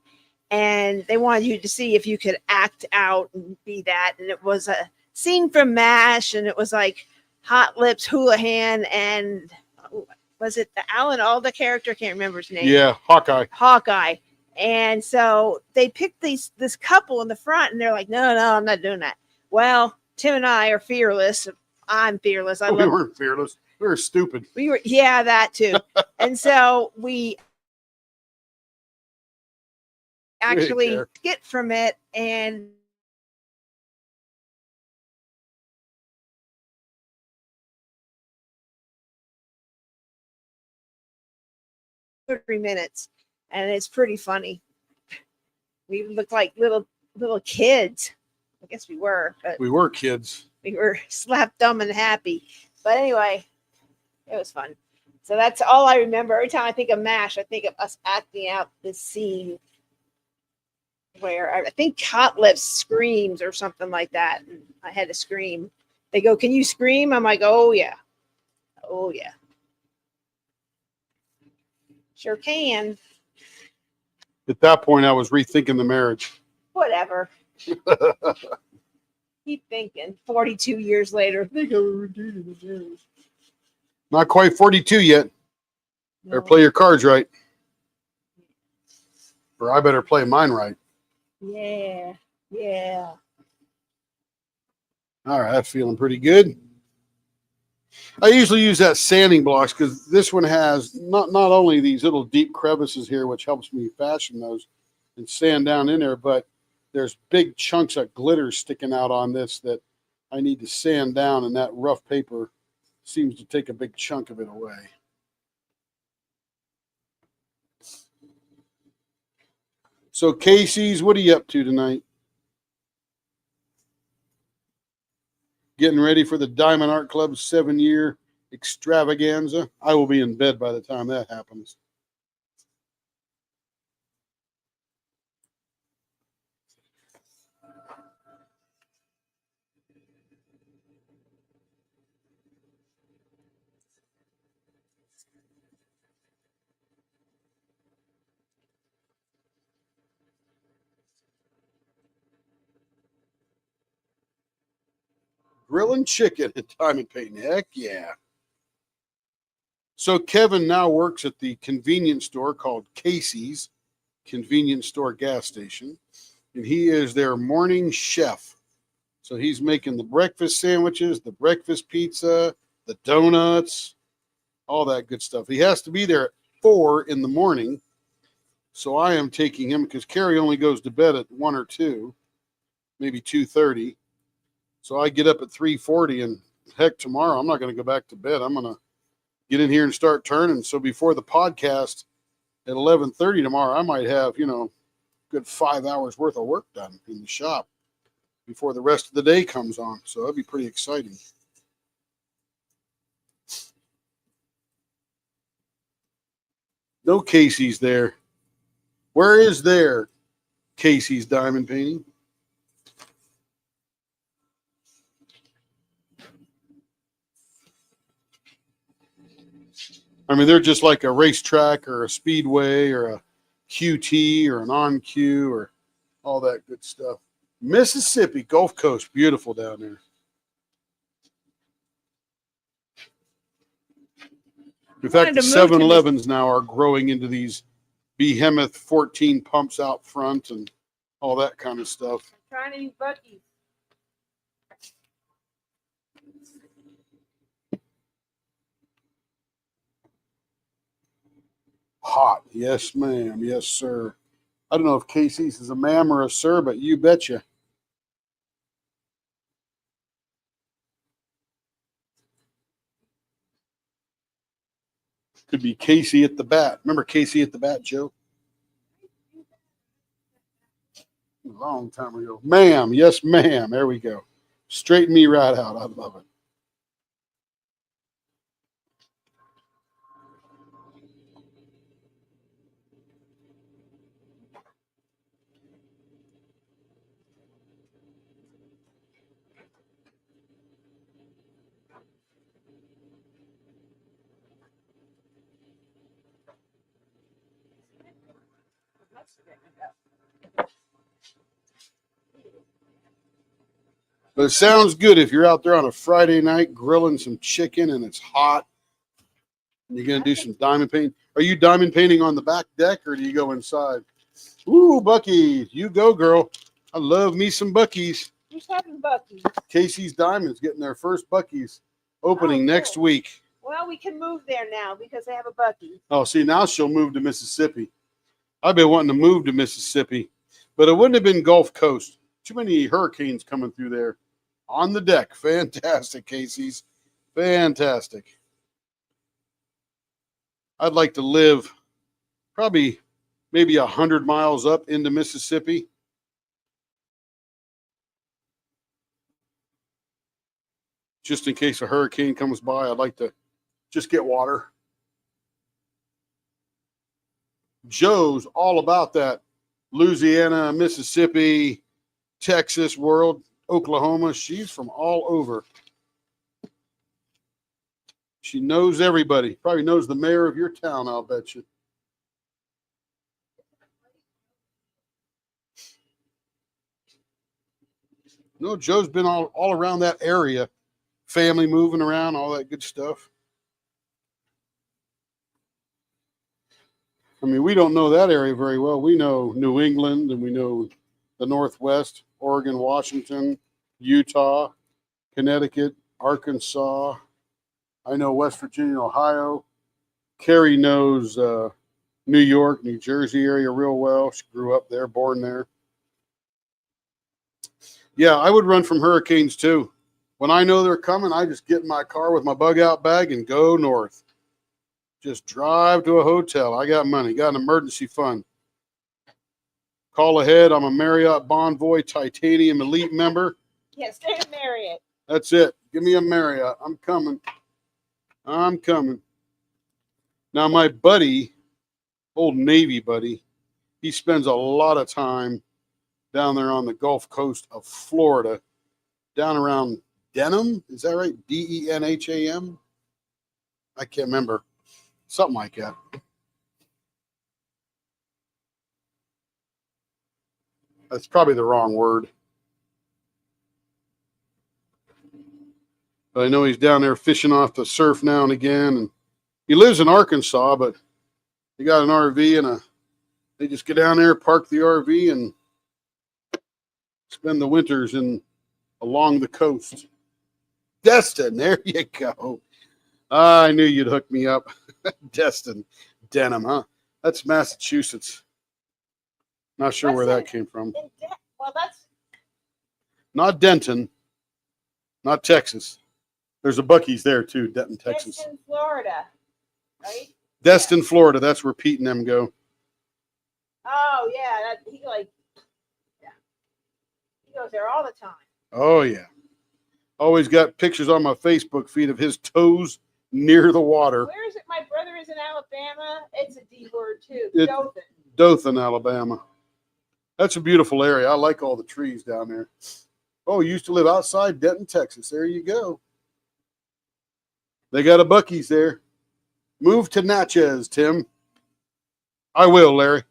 Speaker 2: and they wanted you to see if you could act out and be that. And it was a scene from MASH, and it was like Hot Lips Houlihan, and was it the Alan Alda character? I can't remember his name.
Speaker 1: Yeah, Hawkeye.
Speaker 2: And so they picked this couple in the front, and they're like, no, I'm not doing that. Well, Tim and I are fearless. I'm fearless.
Speaker 1: We weren't fearless. We were stupid.
Speaker 2: We were, yeah, that too. And so we actually get from it, and for 3 minutes, and it's pretty funny. We looked like little kids. I guess we were, but
Speaker 1: we were kids.
Speaker 2: We were slap dumb and happy. But anyway, it was fun. So that's all I remember. Every time I think of MASH, I think of us acting out this scene where I think Hot Lips screams or something like that. And I had to scream. They go, "Can you scream?" I'm like, "Oh yeah. Oh yeah. Sure can."
Speaker 1: At that point, I was rethinking the marriage.
Speaker 2: Whatever. Keep thinking. 42 years later.
Speaker 1: Not quite 42 yet. No. Better play your cards right. Or I better play mine right.
Speaker 2: Yeah.
Speaker 1: All right, that's feeling pretty good. I usually use that sanding blocks because this one has not only these little deep crevices here, which helps me fashion those and sand down in there, but there's big chunks of glitter sticking out on this that I need to sand down, and that rough paper seems to take a big chunk of it away. So, Casey's, what are you up to tonight? Getting ready for the Diamond Art Club's 7-year extravaganza. I will be in bed by the time that happens. Grilling chicken at Diamond Painting. Heck yeah. So Kevin now works at the convenience store called Casey's Convenience Store Gas Station, and he is their morning chef. So he's making the breakfast sandwiches, the breakfast pizza, the donuts, all that good stuff. He has to be there at 4 in the morning. So I am taking him because Carrie only goes to bed at 1 or 2, maybe 2:30. So I get up at 3:40, and heck, tomorrow I'm not going to go back to bed. I'm going to get in here and start turning. So before the podcast at 11:30 tomorrow, I might have, good 5 hours worth of work done in the shop before the rest of the day comes on. So that'd be pretty exciting. No Casey's there. Where is there Casey's diamond painting? I mean, they're just like a racetrack or a speedway or a QT or an on-Q or all that good stuff. Mississippi, Gulf Coast, beautiful down there. In fact, the 7-Elevens now are growing into these behemoth 14 pumps out front and all that kind of stuff.
Speaker 2: I'm trying to use Buc-ee's.
Speaker 1: Hot. Yes, ma'am. Yes, sir. I don't know if Casey's is a ma'am or a sir, but you betcha. Could be Casey at the bat. Remember Casey at the bat, Joe? A long time ago. Ma'am. Yes, ma'am. There we go. Straighten me right out. I love it. But it sounds good if you're out there on a Friday night grilling some chicken and it's hot. And you're going to do some diamond painting. Are you diamond painting on the back deck or do you go inside? Ooh, Buc-ee's. You go, girl. I love me some Buc-ee's.
Speaker 2: Who's having Buc-ee's?
Speaker 1: Casey's Diamonds getting their first Buc-ee's opening next week.
Speaker 2: Well, we can move there now because they have a Buc-ee's.
Speaker 1: Oh, see, now she'll move to Mississippi. I've been wanting to move to Mississippi, but it wouldn't have been Gulf Coast. Too many hurricanes coming through there. On the deck. Fantastic, Casey's. Fantastic. I'd like to live probably maybe 100 miles up into Mississippi. Just in case a hurricane comes by, I'd like to just get water. Joe's all about that Louisiana, Mississippi, Texas world, Oklahoma. She's from all over. She knows everybody. Probably knows the mayor of your town, I'll bet you. No, Joe's been all around that area. Family moving around, all that good stuff. I mean, we don't know that area very well. We know New England and we know the Northwest, Oregon, Washington, Utah, Connecticut, Arkansas. I know West Virginia, Ohio. Carrie knows New York, New Jersey area real well. She grew up there, born there. Yeah, I would run from hurricanes too. When I know they're coming, I just get in my car with my bug out bag and go north. Just drive to a hotel. I got money, got an emergency fund. Call ahead. I'm a Marriott Bonvoy Titanium Elite member.
Speaker 2: Yeah, stay at Marriott.
Speaker 1: That's it. Give me a Marriott. I'm coming. I'm coming. Now, my buddy, old Navy buddy, he spends a lot of time down there on the Gulf Coast of Florida, down around Denham. Is that right? Denham? I can't remember. Something like that. That's probably the wrong word. But I know he's down there fishing off the surf now and again. And he lives in Arkansas, but he got an RV and they just get down there, park the RV, and spend the winters along the coast. Destin, there you go. I knew you'd hook me up. Destin, Denham, huh? That's Massachusetts. Not sure where that came from.
Speaker 2: Well, that's
Speaker 1: not Denton, not Texas. There's a Buc-ee's there too, Denton, Texas.
Speaker 2: Destin, Florida, right?
Speaker 1: Destin, Florida. That's where Pete and them go.
Speaker 2: Oh yeah, yeah, he goes there all the time.
Speaker 1: Oh, yeah. Always got pictures on my Facebook feed of his toes near the water.
Speaker 2: Where is it? My brother is in Alabama. It's a D word too.
Speaker 1: It-
Speaker 2: Dothan.
Speaker 1: Dothan, Alabama. That's a beautiful area. I like all the trees down there. Oh, you used to live outside Denton, Texas. There you go. They got a Buc-ee's there. Move to Natchez, Tim. I will, Larry.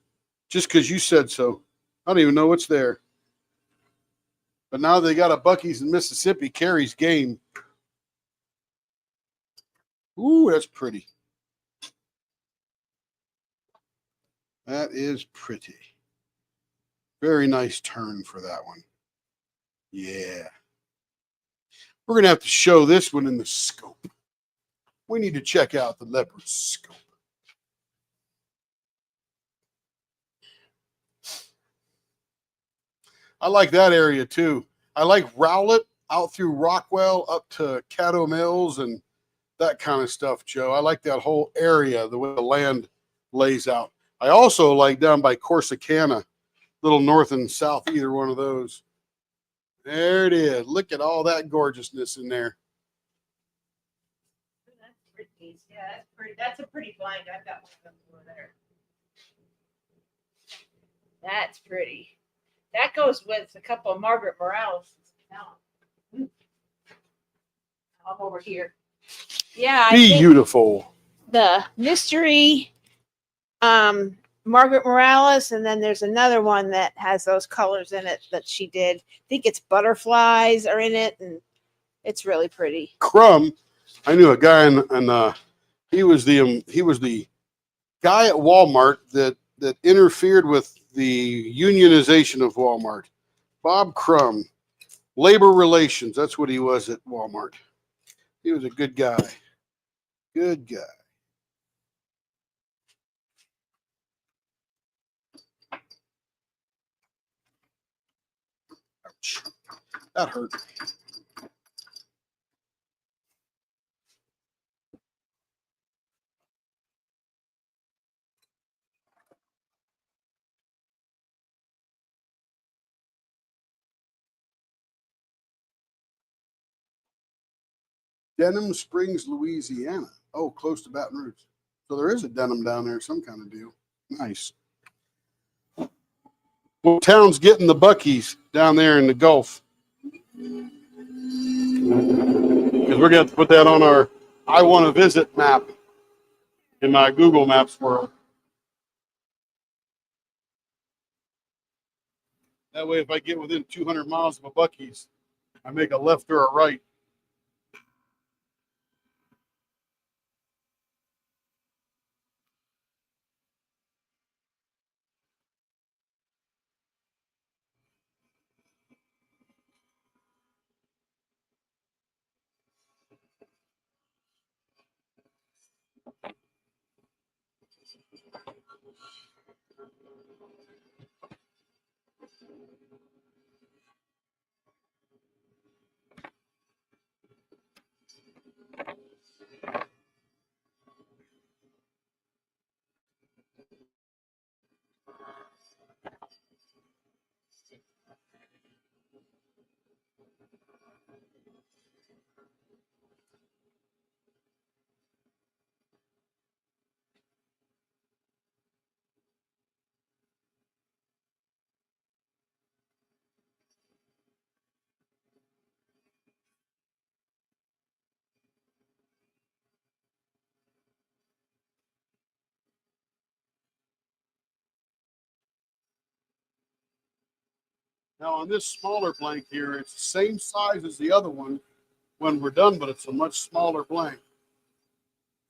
Speaker 1: Just because you said so. I don't even know what's there. But now they got a Buc-ee's in Mississippi. Carries game. Ooh, that's pretty. That is pretty. Very nice turn for that one. Yeah. We're going to have to show this one in the scope. We need to check out the leopard scope. I like that area too. I like Rowlett out through Rockwell up to Caddo Mills and that kind of stuff, Joe. I like that whole area, the way the land lays out. I also like down by Corsicana, little north and south, either one of those. There it is. Look at all that gorgeousness in there.
Speaker 2: That's pretty. Yeah, that's pretty. That's a pretty blind. I've got one of them over there. That's pretty. That goes with a couple of Margaret Morales. I'm over here. Yeah, I think
Speaker 1: Beautiful.
Speaker 2: the mystery, Margaret Morales, and then there's another one that has those colors in it that she did. I think it's butterflies are in it, and it's really pretty.
Speaker 1: Crumb. I knew a guy, and he was the guy at Walmart that interfered with the unionization of Walmart. Bob Crumb, labor relations. That's what he was at Walmart. He was a good guy. Good guy. Ouch. That hurt. Denham Springs, Louisiana. Oh, close to Baton Rouge. So there is a Denham down there, some kind of deal. Nice. What town's getting the Buc-ee's down there in the Gulf? Because we're going to have to put that on our I want to visit map in my Google Maps world. That way, if I get within 200 miles of a Buc-ee's, I make a left or a right. Now, on this smaller blank here, it's the same size as the other one when we're done, but it's a much smaller blank.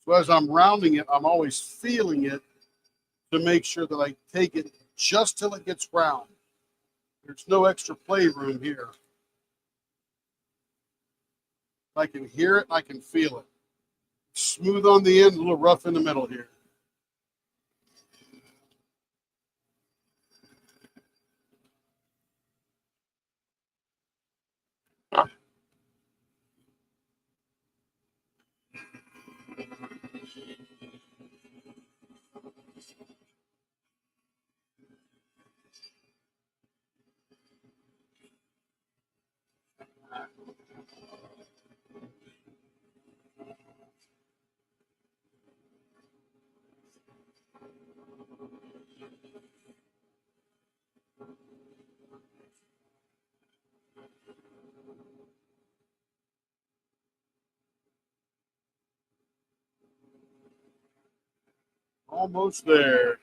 Speaker 1: So as I'm rounding it, I'm always feeling it to make sure that I take it just till it gets round. There's no extra playroom here. I can hear it and I can feel it. Smooth on the end, a little rough in the middle here. Almost there.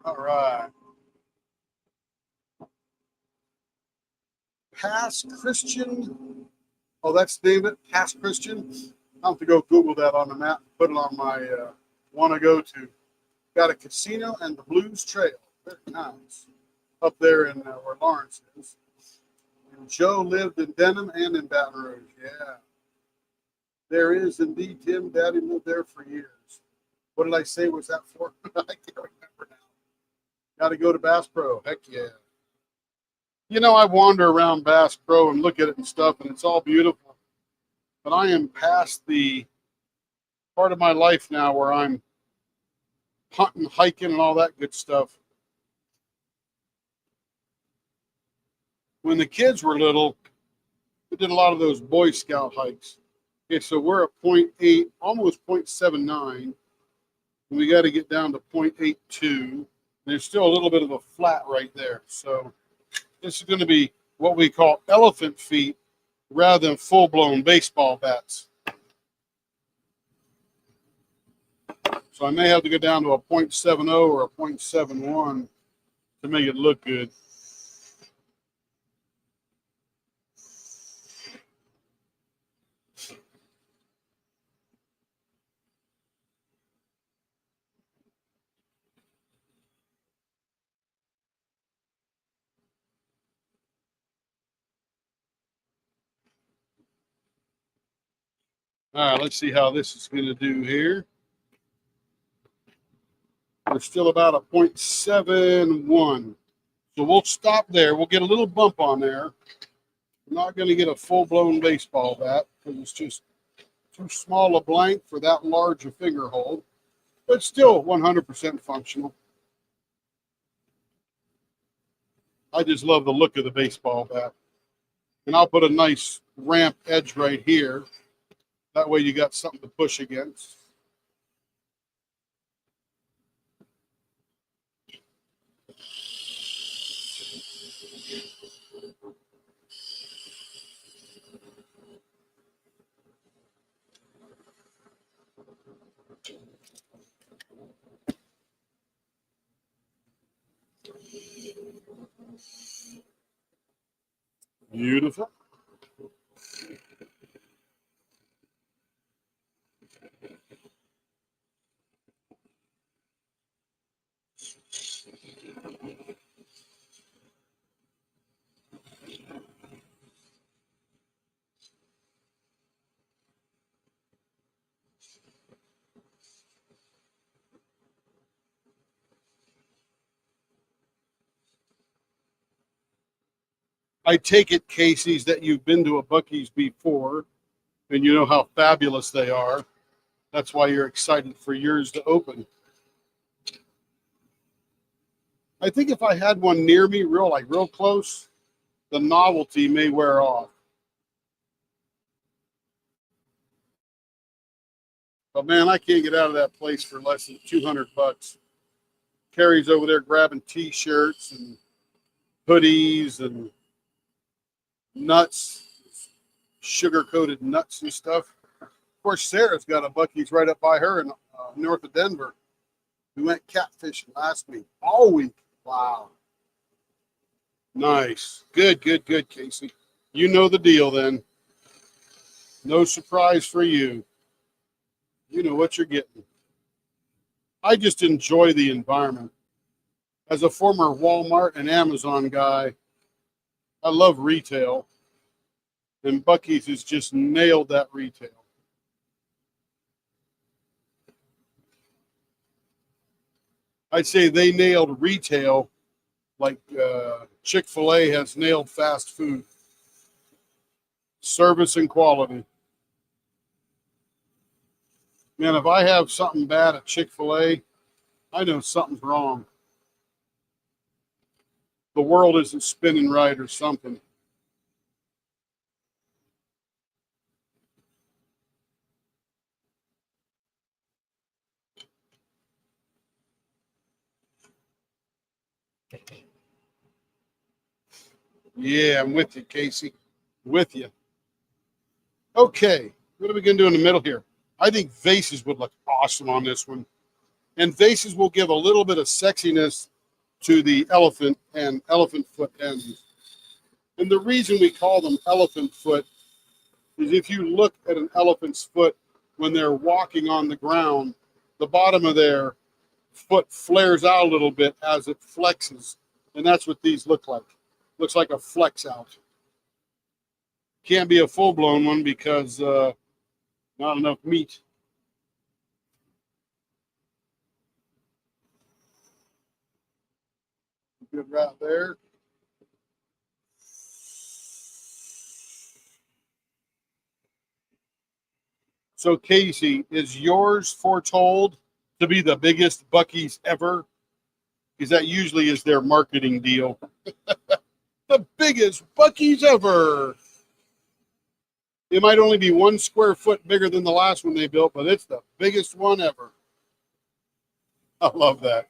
Speaker 1: All right. Pass Christian. Oh, that's the name of it. Pass Christian. I'll have to go Google that on the map. Put it on my want to go to. Got a casino and the Blues Trail. Very nice. Up there in where Lawrence is. And Joe lived in Denham and in Baton Rouge. Yeah. There is indeed, Tim. Daddy lived there for years. What did I say was that for? I can't remember now. Got to go to Bass Pro. Heck yeah. You know, I wander around Bass Pro and look at it and stuff, and it's all beautiful. But I am past the part of my life now where I'm hunting, hiking, and all that good stuff. When the kids were little, we did a lot of those Boy Scout hikes. Okay, so we're at 0.8, almost 0.79. And we got to get down to 0.82. There's still a little bit of a flat right there. So this is going to be what we call elephant feet rather than full-blown baseball bats. So I may have to go down to a 0.70 or a 0.71 to make it look good. All right, let's see how this is going to do here. We're still about a 0.71. So we'll stop there. We'll get a little bump on there. We're not going to get a full-blown baseball bat because it's just too small a blank for that large a finger hole. But still 100% functional. I just love the look of the baseball bat. And I'll put a nice ramp edge right here. That way you got something to push against. Beautiful. I take it, Casey's, that you've been to a Buc-ee's before and you know how fabulous they are. That's why you're excited for yours to open. I think if I had one near me, real close, the novelty may wear off. But man, I can't get out of that place for less than $200. Carrie's over there grabbing T-shirts and hoodies and nuts, sugar-coated nuts and stuff. Of course, Sarah's got a Buc-ee's right up by her in north of Denver. We went catfishing last week, all week. Wow. Nice. Good, Casey. You know the deal then. No surprise for you. You know what you're getting. I just enjoy the environment. As a former Walmart and Amazon guy, I love retail. And Buc-ee's has just nailed that retail. I'd say they nailed retail like Chick-fil-A has nailed fast food. Service and quality. Man, if I have something bad at Chick-fil-A, I know something's wrong. The world isn't spinning right or something. Yeah, I'm with you, Casey. With you. Okay, what are we going to do in the middle here? I think vases would look awesome on this one. And vases will give a little bit of sexiness to the elephant and elephant foot ends. And the reason we call them elephant foot is if you look at an elephant's foot when they're walking on the ground, the bottom of their foot flares out a little bit as it flexes. And that's what these look like. Looks like a flex out. Can't be a full-blown one because not enough meat. Good right there. So, Casey, is yours foretold to be the biggest Buc-ee's ever? Because that usually is their marketing deal. The biggest Buc-ee's ever. It might only be 1 square foot bigger than the last one they built, but it's the biggest one ever. I love that.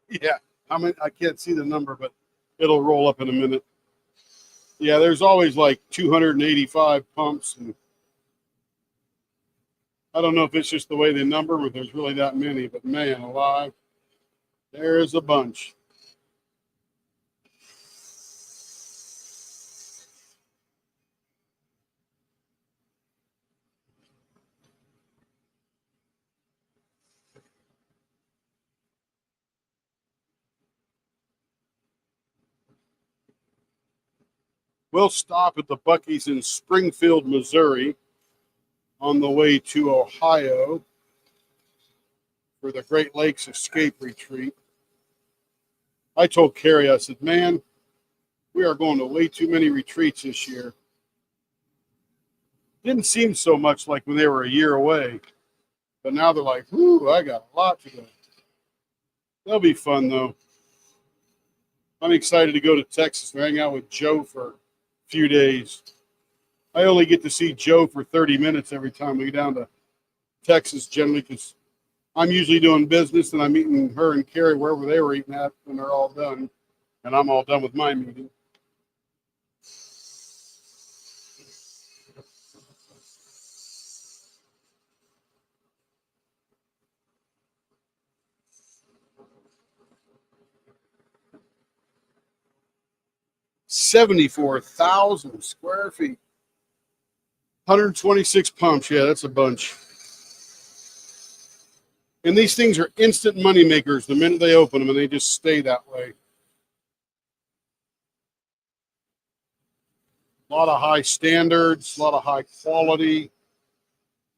Speaker 1: Yeah, I can't see the number, but it'll roll up in a minute. Yeah, there's always like 285 pumps, and I don't know if it's just the way they number them, if there's really that many, but man alive, there's a bunch. We'll stop at the Buc-ee's in Springfield, Missouri on the way to Ohio for the Great Lakes Escape Retreat. I told Carrie, I said, man, we are going to way too many retreats this year. Didn't seem so much like when they were a year away, but now they're like, whoo, I got a lot to go. They'll be fun, though. I'm excited to go to Texas and hang out with Joe for a few days. I only get to see Joe for 30 minutes every time we go down to Texas, generally, because I'm usually doing business and I'm meeting her and Carrie wherever they were eating at when they're all done. And I'm all done with my meeting. $74,000 square feet. 126 pumps. Yeah, that's a bunch. And these things are instant money makers the minute they open them, and they just stay that way. A lot of high standards, a lot of high quality.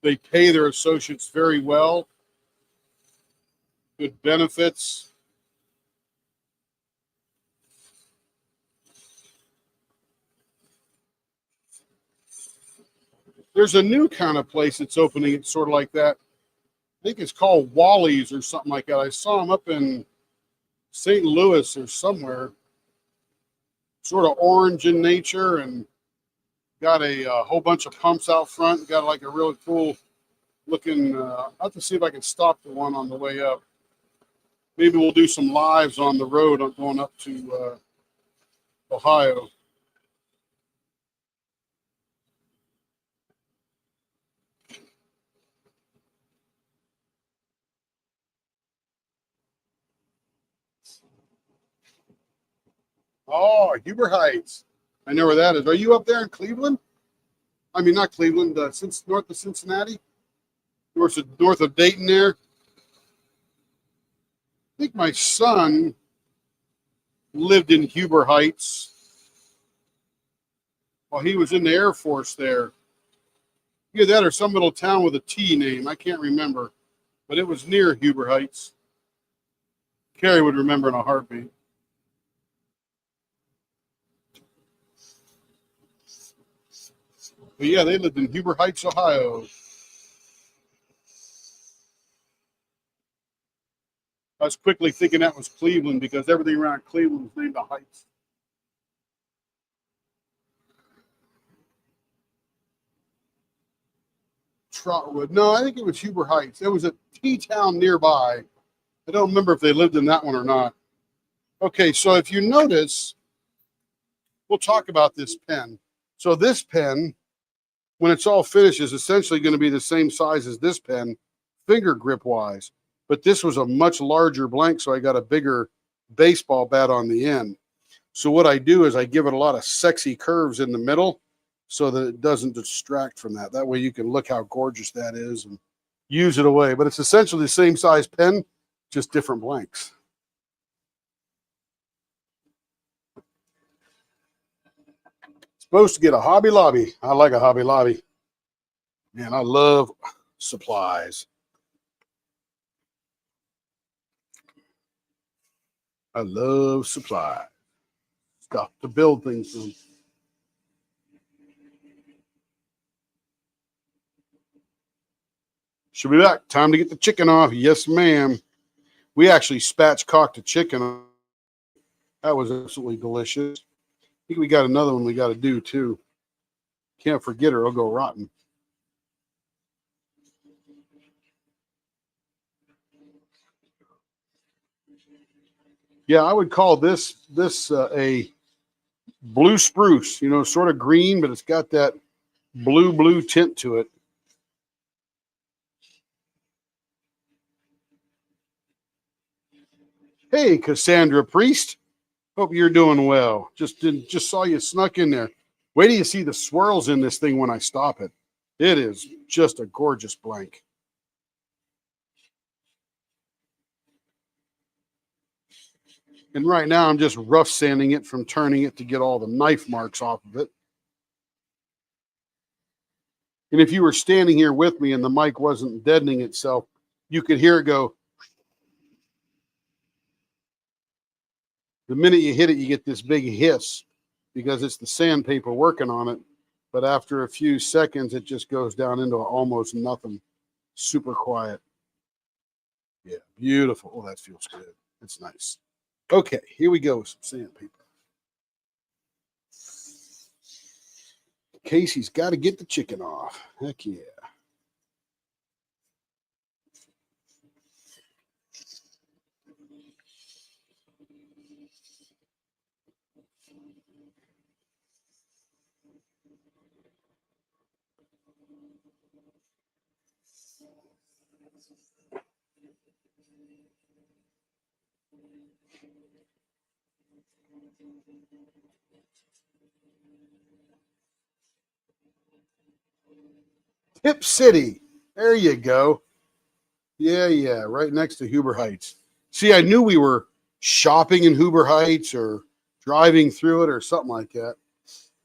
Speaker 1: They pay their associates very well. Good benefits. There's a new kind of place that's opening. It's sort of like that. I think it's called Wally's or something like that. I saw them up in St. Louis or somewhere. Sort of orange in nature and got a whole bunch of pumps out front. Got like a really cool looking. I'll have to see if I can stop the one on the way up. Maybe we'll do some lives on the road going up to Ohio. Oh, Huber Heights. I know where that is. Are you up there in Cleveland? I mean, not Cleveland, since north of Cincinnati, north of Dayton there. I think my son lived in Huber Heights while he was in the Air Force there. Either that or some little town with a T name. I can't remember, but it was near Huber Heights. Carrie would remember in a heartbeat. But yeah, they lived in Huber Heights, Ohio. I was quickly thinking that was Cleveland because everything around Cleveland was named the Heights. Trotwood. No, I think it was Huber Heights. It was a T-town nearby. I don't remember if they lived in that one or not. Okay, so if you notice, we'll talk about this pen. So this pen, when it's all finished, is essentially going to be the same size as this pen, finger grip wise. But this was a much larger blank, so I got a bigger baseball bat on the end. So what I do is I give it a lot of sexy curves in the middle so that it doesn't distract from that. That way you can look how gorgeous that is and use it away. But it's essentially the same size pen, just different blanks. Supposed to get a Hobby Lobby. I like a Hobby Lobby. Man, I love supplies. I love supplies. Stuff to build things from. Should be back. Time to get the chicken off. Yes, ma'am. We actually spatchcocked a chicken. That was absolutely delicious. I think we got another one we got to do too. Can't forget her. It'll go rotten. Yeah, I would call this a blue spruce. You know, sort of green, but it's got that blue tint to it. Hey, Cassandra Priest. Hope you're doing well. Just saw you snuck in there. Wait till you see the swirls in this thing when I stop it. It is just a gorgeous blank. And right now I'm just rough sanding it from turning it to get all the knife marks off of it. And if you were standing here with me and the mic wasn't deadening itself, you could hear it go. The minute you hit it, you get this big hiss because it's the sandpaper working on it. But after a few seconds, it just goes down into almost nothing. Super quiet. Yeah, beautiful. Oh, that feels good. It's nice. Okay, here we go with some sandpaper. Casey's got to get the chicken off. Heck yeah. Tip City. There you go. Yeah, right next to Huber Heights. See, I knew we were shopping in Huber Heights or driving through it or something like that.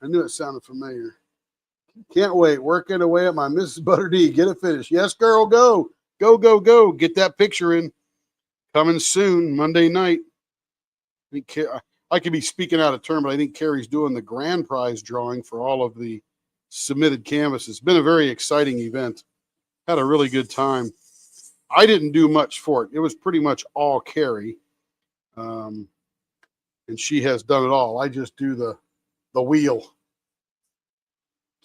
Speaker 1: I knew it sounded familiar. Can't wait. Working away at my Mrs. Butter D. Get it finished. Yes, girl, go. Go. Get that picture in. Coming soon, Monday night. I could be speaking out of turn, but I think Carrie's doing the grand prize drawing for all of the submitted canvases. It's been a very exciting event. Had a really good time. I didn't do much for it. It was pretty much all Carrie. And she has done it all. I just do the wheel.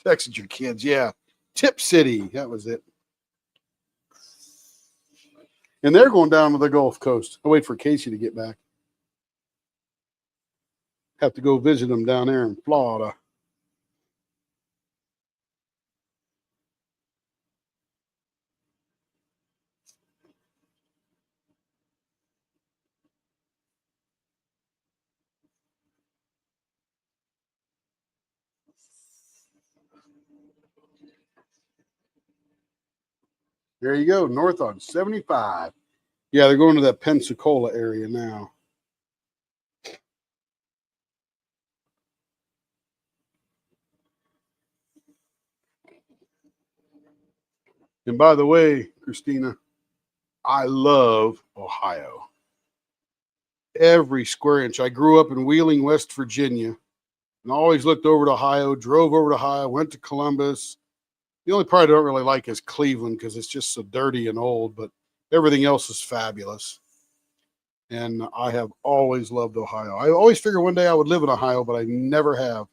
Speaker 1: Texted your kids, yeah. Tip City, that was it. And they're going down to the Gulf Coast. I'll wait for Casey to get back. Have to go visit them down there in Florida. There you go, north on 75. Yeah, they're going to that Pensacola area now. And by the way, Christina, I love Ohio. Every square inch. I grew up in Wheeling, West Virginia, and and always looked over to Ohio, drove over to Ohio, went to Columbus. The only part I don't really like is Cleveland because it's just so dirty and old, but everything else is fabulous. And I have always loved Ohio. I always figured one day I would live in Ohio, but I never have.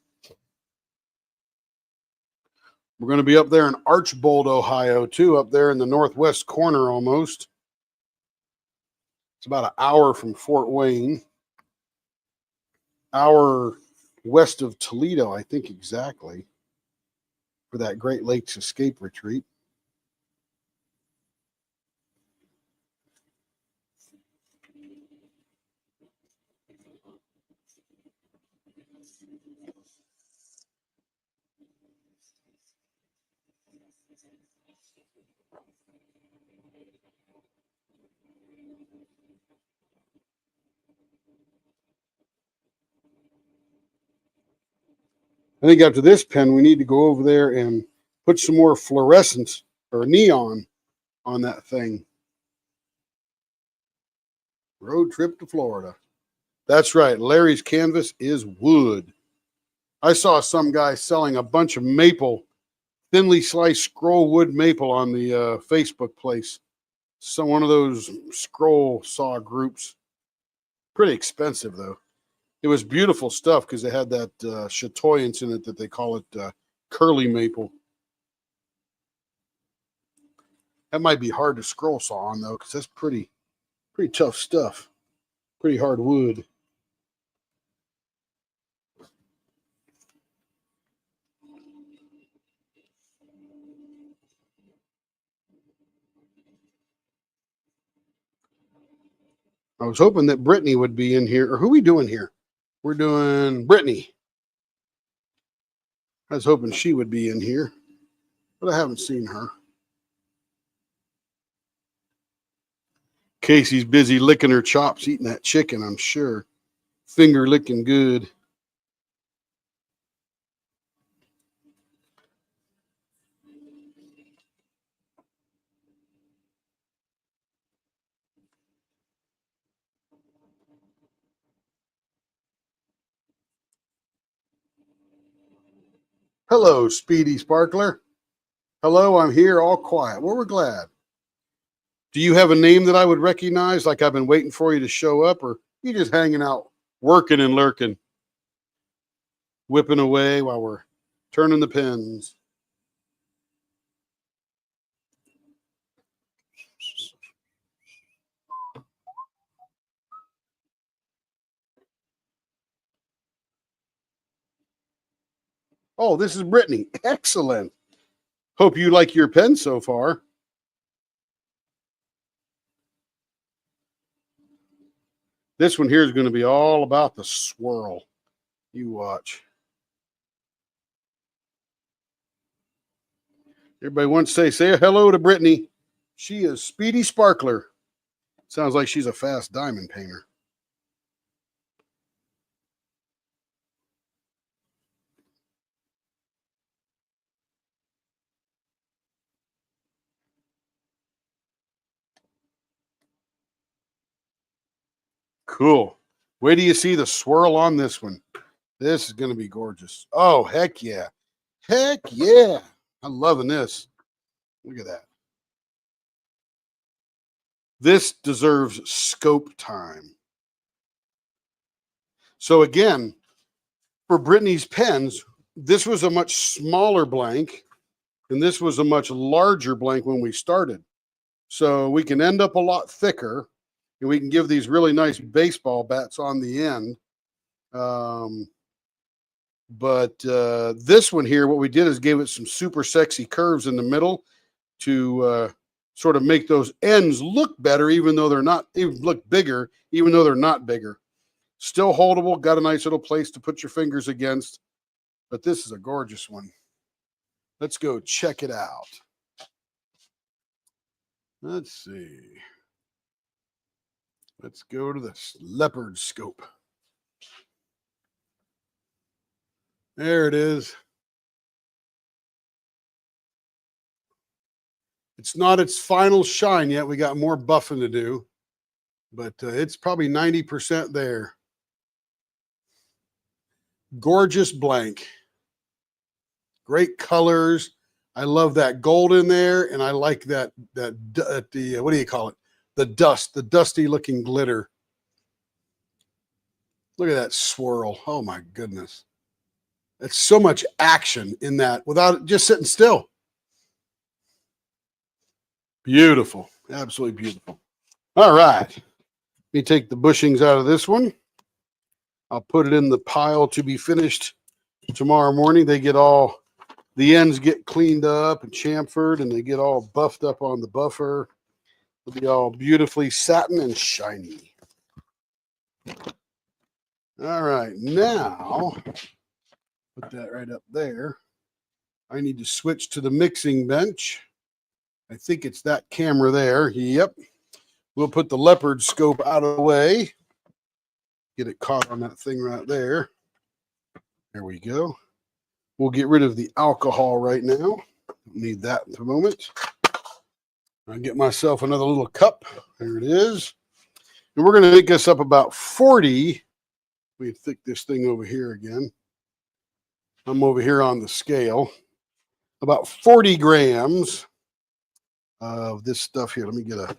Speaker 1: We're going to be up there in Archbold, Ohio, too, up there in the northwest corner almost. It's about an hour from Fort Wayne. Hour west of Toledo, I think exactly, for that Great Lakes Escape Retreat. I think after this pen, we need to go over there and put some more fluorescence or neon on that thing. Road trip to Florida. That's right. Larry's canvas is wood. I saw some guy selling a bunch of maple, thinly sliced scroll wood maple on the Facebook place. Some one of those scroll saw groups. Pretty expensive though. It was beautiful stuff because they had that chatoyance in it that they call it curly maple. That might be hard to scroll saw on though because that's pretty tough stuff. Pretty hard wood. I was hoping that Brittany would be in here. Or who are we doing here? We're doing Brittany. I was hoping she would be in here, but I haven't seen her. Casey's busy licking her chops, eating that chicken, I'm sure. Finger licking good. Hello, Speedy Sparkler. Hello, I'm here, all quiet. Well, we're glad. Do you have a name that I would recognize, like I've been waiting for you to show up, or you just hanging out, working and lurking, whipping away while we're turning the pins? Oh, this is Brittany. Excellent. Hope you like your pen so far. This one here is going to be all about the swirl. You watch. Everybody wants to say hello to Brittany. She is Speedy Sparkler. Sounds like she's a fast diamond painter. Cool. Wait till you see the swirl on this one. This is going to be gorgeous. Oh, heck yeah. Heck yeah. I'm loving this. Look at that. This deserves scope time. So again, for Brittany's pens, this was a much smaller blank, and this was a much larger blank when we started. So we can end up a lot thicker, and we can give these really nice baseball bats on the end. But this one here, what we did is gave it some super sexy curves in the middle to sort of make those ends look better, even though they're not, even look bigger, even though they're not bigger. Still holdable, got a nice little place to put your fingers against. But this is a gorgeous one. Let's go check it out. Let's see. Let's go to this leopard scope. There it is. It's not its final shine yet. We got more buffing to do, but it's probably 90% there. Gorgeous blank. Great colors. I love that gold in there, and I like that what do you call it? The dusty looking glitter. Look at that swirl. Oh my goodness. It's so much action in that without just sitting still. Beautiful. Absolutely beautiful. All right. Let me take the bushings out of this one. I'll put it in the pile to be finished tomorrow morning. They get all, the ends get cleaned up and chamfered, and they get all buffed up on the buffer. It'll be all beautifully satin and shiny. All right, now, put that right up there. I need to switch to the mixing bench. I think it's that camera there. Yep. We'll put the leopard scope out of the way. Get it caught on that thing right there. There we go. We'll get rid of the alcohol right now. Don't need that at the moment. I'll get myself another little cup. There it is. And we're going to make this up about 40. Let me thick this thing over here again. I'm over here on the scale. About 40 grams of this stuff here. Let me get a...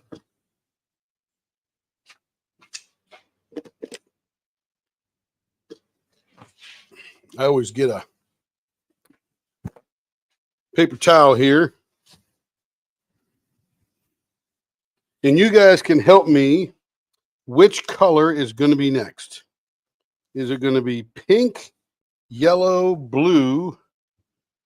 Speaker 1: I always get a paper towel here. And you guys can help me. Which color is going to be next? Is it going to be pink, yellow, blue,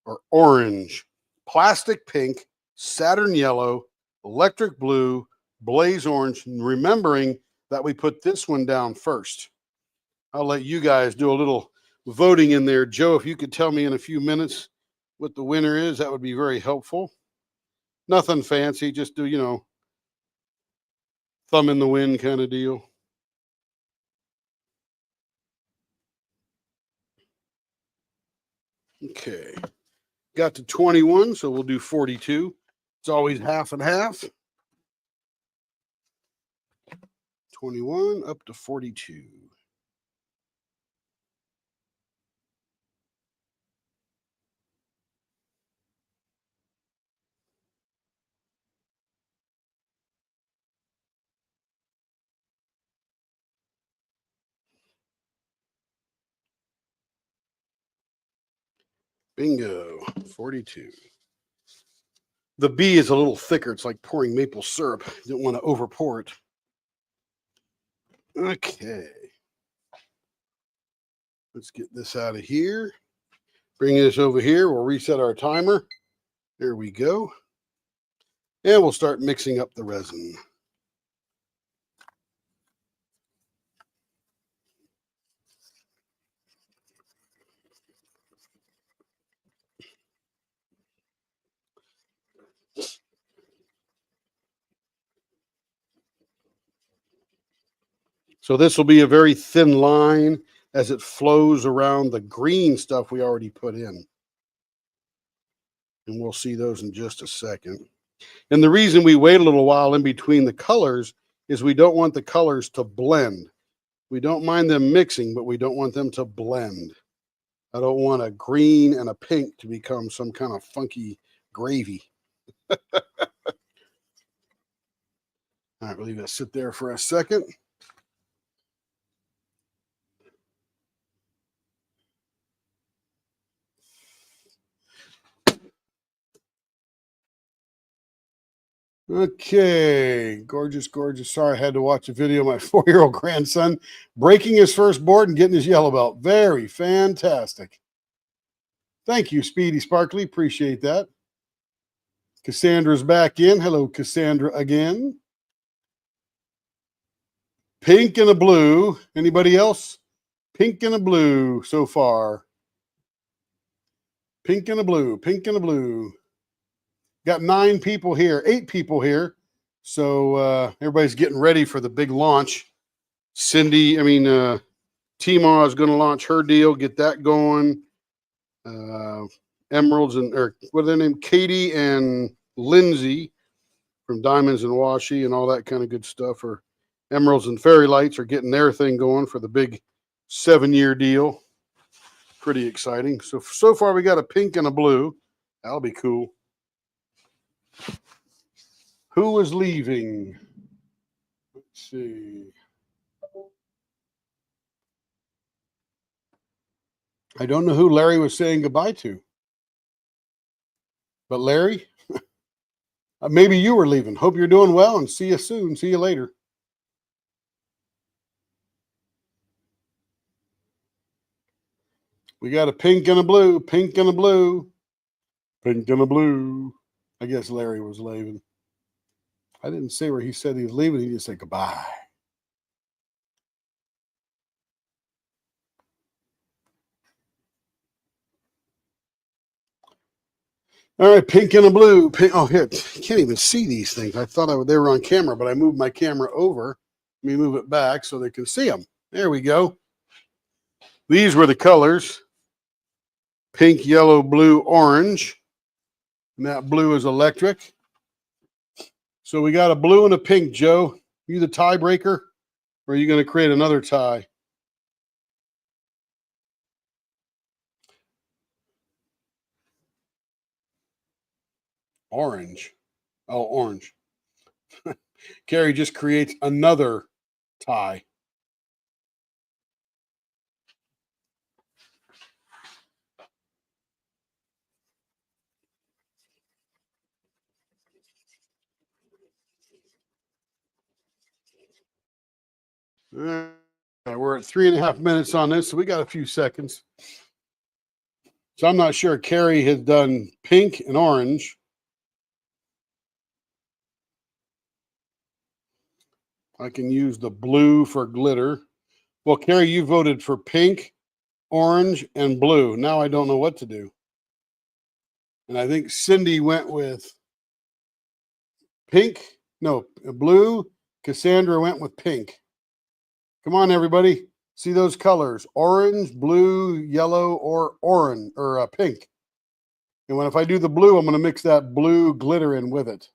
Speaker 1: or orange? Plastic pink, Saturn yellow, electric blue, blaze orange. And remembering that we put this one down first. I'll let you guys do a little voting in there. Joe, if you could tell me in a few minutes what the winner is, that would be very helpful. Nothing fancy, just do, you know, thumb in the wind kind of deal. Okay. Got to 21, so we'll do 42. It's always half and half. 21 up to 42. Bingo, 42. The B is a little thicker. It's like pouring maple syrup. You don't want to over pour it. Okay. Let's get this out of here. Bring this over here. We'll reset our timer. There we go. And we'll start mixing up the resin. So this will be a very thin line as it flows around the green stuff we already put in. And we'll see those in just a second. And the reason we wait a little while in between the colors is we don't want the colors to blend. We don't mind them mixing, but we don't want them to blend. I don't want a green and a pink to become some kind of funky gravy. All right, we'll leave that sit there for a second. Okay, gorgeous, gorgeous. Sorry, I had to watch a video of my 4-year-old grandson breaking his first board and getting his yellow belt. Very fantastic. Thank you, Speedy Sparkly. Appreciate that. Cassandra's back in. Hello, Cassandra again. Pink and a blue. Anybody else? Pink and a blue so far. Pink and a blue. Pink and a blue. Got 9 people here, 8 people here. So everybody's getting ready for the big launch. Cindy, T-Ma is going to launch her deal, get that going. Emeralds or what are their name? Katie and Lindsay from Diamonds and Washi and all that kind of good stuff. Or Emeralds and Fairy Lights are getting their thing going for the big 7-year deal. Pretty exciting. So far we got a pink and a blue. That'll be cool. Who is leaving? Let's see. I don't know who Larry was saying goodbye to. But Larry, maybe you were leaving. Hope you're doing well and see you soon. See you later. We got a pink and a blue, pink and a blue, pink and a blue. I guess Larry was leaving. I didn't say where he said he was leaving. He just said goodbye. All right, pink and a blue. Pink. Oh, here. You can't even see these things. I thought they were on camera, but I moved my camera over. Let me move it back so they can see them. There we go. These were the colors. Pink, yellow, blue, orange. And that blue is electric. So we got a blue and a pink, Joe. You the tiebreaker, or are you going to create another tie? Orange. Oh, orange. Carrie just creates another tie. All right, we're at 3.5 minutes on this, so we got a few seconds. So I'm not sure. Carrie has done pink and orange. I can use the blue for glitter. Well, Carrie, you voted for pink, orange, and blue. Now I don't know what to do. And I think Cindy went with pink. No, blue. Cassandra went with pink. Come on, everybody. See those colors: orange, blue, yellow, or orange, or pink. And if I do the blue, I'm going to mix that blue glitter in with it.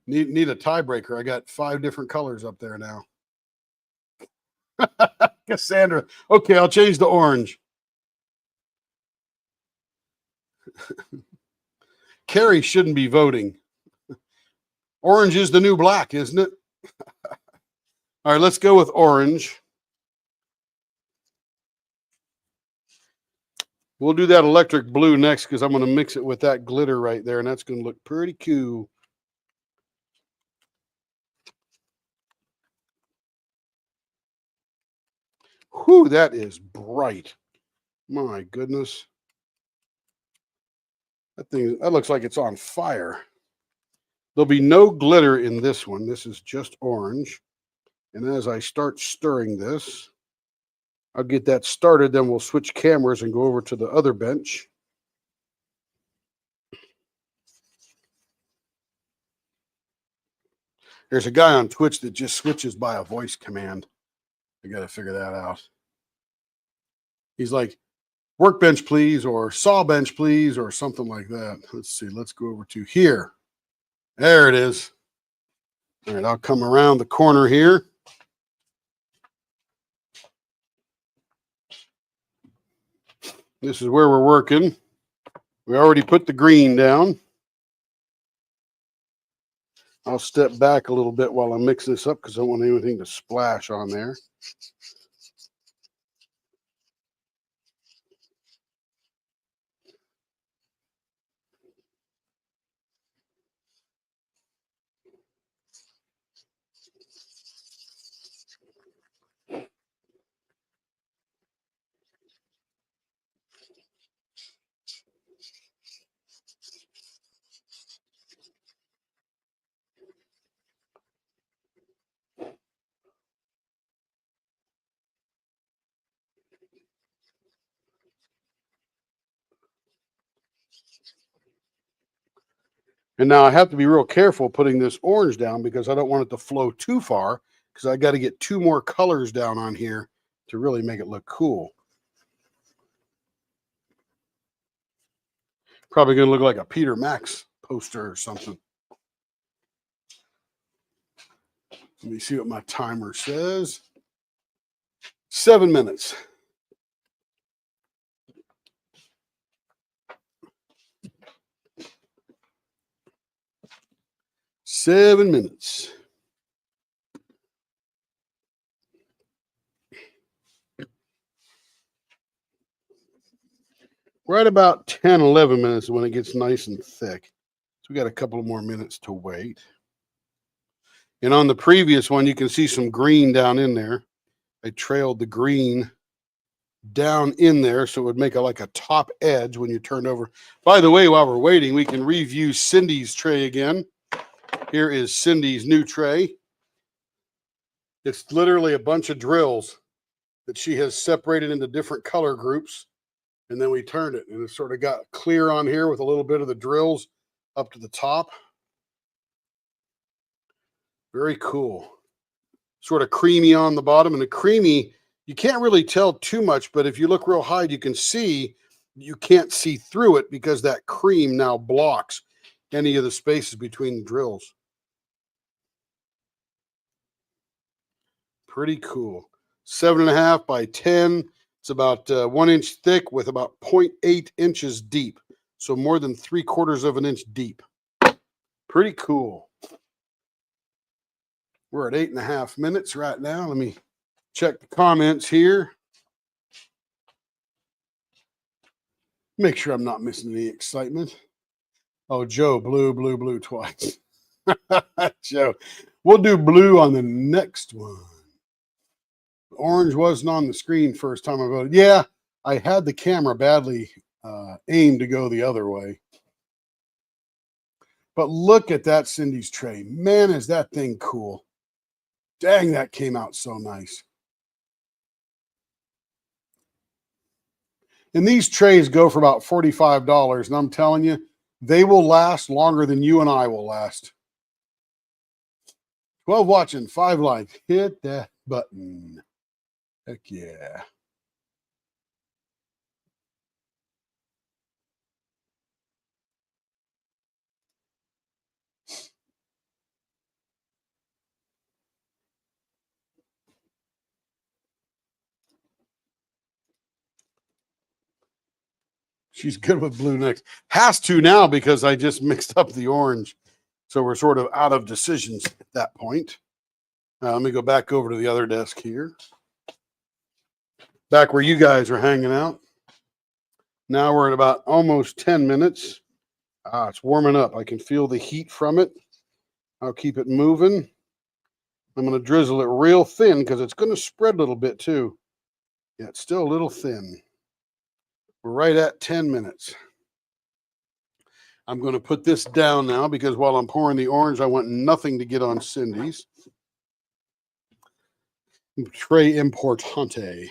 Speaker 1: Need a tiebreaker. I got 5 different colors up there now. Cassandra. Okay, I'll change the orange. Carrie shouldn't be voting. Orange is the new black, isn't it? All right, let's go with orange. We'll do that electric blue next because I'm going to mix it with that glitter right there, and that's going to look pretty cool. Whew, that is bright. My goodness. That looks like it's on fire. There'll be no glitter in this one. This is just orange. And as I start stirring this, I'll get that started. Then we'll switch cameras and go over to the other bench. There's a guy on Twitch that just switches by a voice command. I got to figure that out. He's like, workbench, please, or saw bench, please, or something like that. Let's see. Let's go over to here. There it is. All right, I'll come around the corner here. This is where we're working. We already put the green down. I'll step back a little bit while I mix this up because I don't want anything to splash on there. And now I have to be real careful putting this orange down because I don't want it to flow too far because I got to get 2 more colors down on here to really make it look cool. Probably going to look like a Peter Max poster or something. Let me see what my timer says. 7 minutes. Seven minutes. Right about 10, 11 minutes when it gets nice and thick. So we got a couple of more minutes to wait. And on the previous one, you can see some green down in there. I trailed the green down in there so it would make like a top edge when you turn over. By the way, while we're waiting, we can review Cindy's tray again. Here is Cindy's new tray. It's literally a bunch of drills that she has separated into different color groups. And then we turned it and it sort of got clear on here with a little bit of the drills up to the top. Very cool. Sort of creamy on the bottom, and the creamy, you can't really tell too much, but if you look real high, you can see, you can't see through it because that cream now blocks any of the spaces between the drills. Pretty cool. 7.5 by 10. It's about 1 inch thick with about 0.8 inches deep. So more than 3/4 of an inch deep. Pretty cool. We're at 8.5 minutes right now. Let me check the comments here. Make sure I'm not missing any excitement. Oh, Joe, blue twice. Joe, we'll do blue on the next one. Orange wasn't on the screen first time I voted. Yeah, I had the camera badly aimed to go the other way. But look at that Cindy's tray. Man, is that thing cool. Dang, that came out so nice. And these trays go for about $45. And I'm telling you, they will last longer than you and I will last. 12 watching, 5 likes. Hit that button. Heck yeah. She's good with blue next. Has to now because I just mixed up the orange. So we're sort of out of decisions at that point. Let me go back over to the other desk here. Back where you guys are hanging out. Now we're at about almost 10 minutes. It's warming up. I can feel the heat from it. I'll keep it moving. I'm going to drizzle it real thin because it's going to spread a little bit too. Yeah, it's still a little thin. We're right at 10 minutes. I'm going to put this down now because while I'm pouring the orange, I want nothing to get on Cindy's. Tre importante.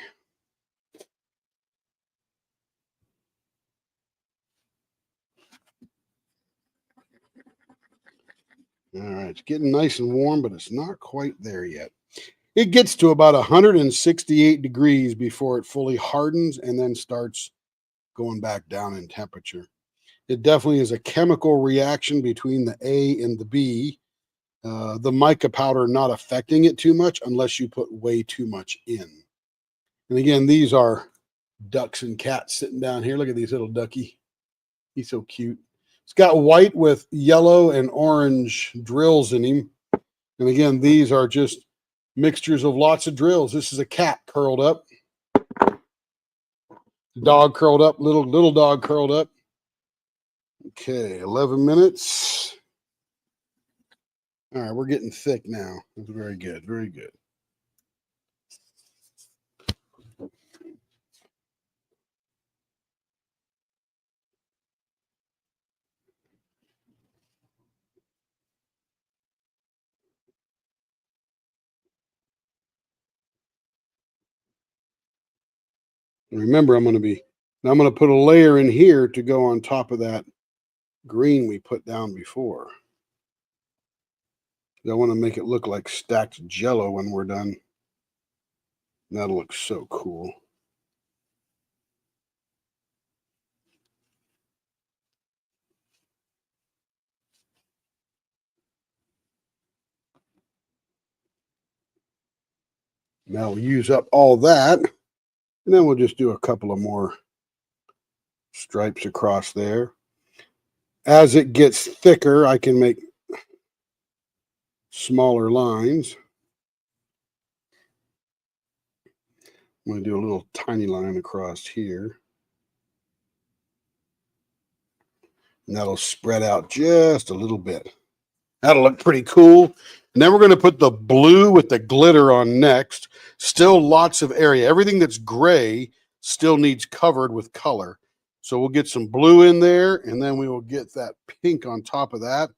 Speaker 1: All right, it's getting nice and warm, but it's not quite there yet. It gets to about 168 degrees before it fully hardens and then starts going back down in temperature. It definitely is a chemical reaction between the A and the B. The mica powder not affecting it too much unless you put way too much in. And again, these are ducks and cats sitting down here. Look at these little ducky. He's so cute. It's got white with yellow and orange drills in him. And again, these are just mixtures of lots of drills. This is a cat curled up. Dog curled up, little dog curled up. Okay, 11 minutes. All right, we're getting thick now. That's very good, very good. And remember, I'm going to put a layer in here to go on top of that green we put down before. I want to make it look like stacked Jello when we're done. That'll look so cool. Now we'll use up all that, and then we'll just do a couple of more stripes across there. As it gets thicker, I can make smaller lines. I'm going to do a little tiny line across here. And that'll spread out just a little bit. That'll look pretty cool. And then we're going to put the blue with the glitter on next. Still lots of area. Everything that's gray still needs covered with color. So we'll get some blue in there, and then we will get that pink on top of that.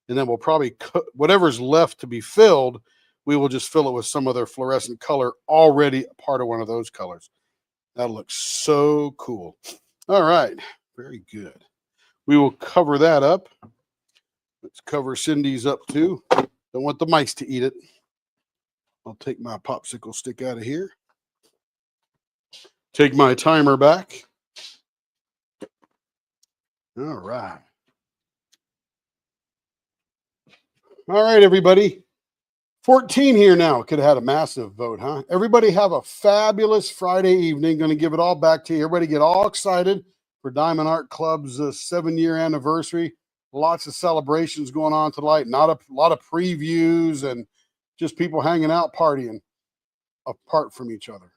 Speaker 1: And then we'll probably cut whatever's left to be filled, we will just fill it with some other fluorescent color already part of one of those colors. That looks so cool. All right, very good. We will cover that up. Let's cover Cindy's up too. Don't want the mice to eat it. I'll take my popsicle stick out of here. Take my timer back. All right. All right, everybody. 14 here now. Could have had a massive vote, huh? Everybody have a fabulous Friday evening. Going to give it all back to you. Everybody get all excited for Diamond Art Club's 7-year anniversary. Lots of celebrations going on tonight. Not a lot of previews and just people hanging out, partying apart from each other.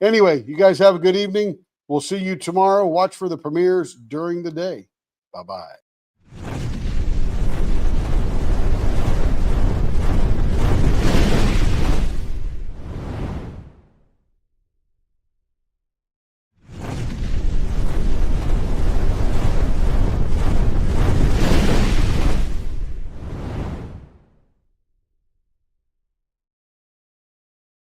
Speaker 1: Anyway, you guys have a good evening. We'll see you tomorrow. Watch for the premieres during the day. Bye-bye.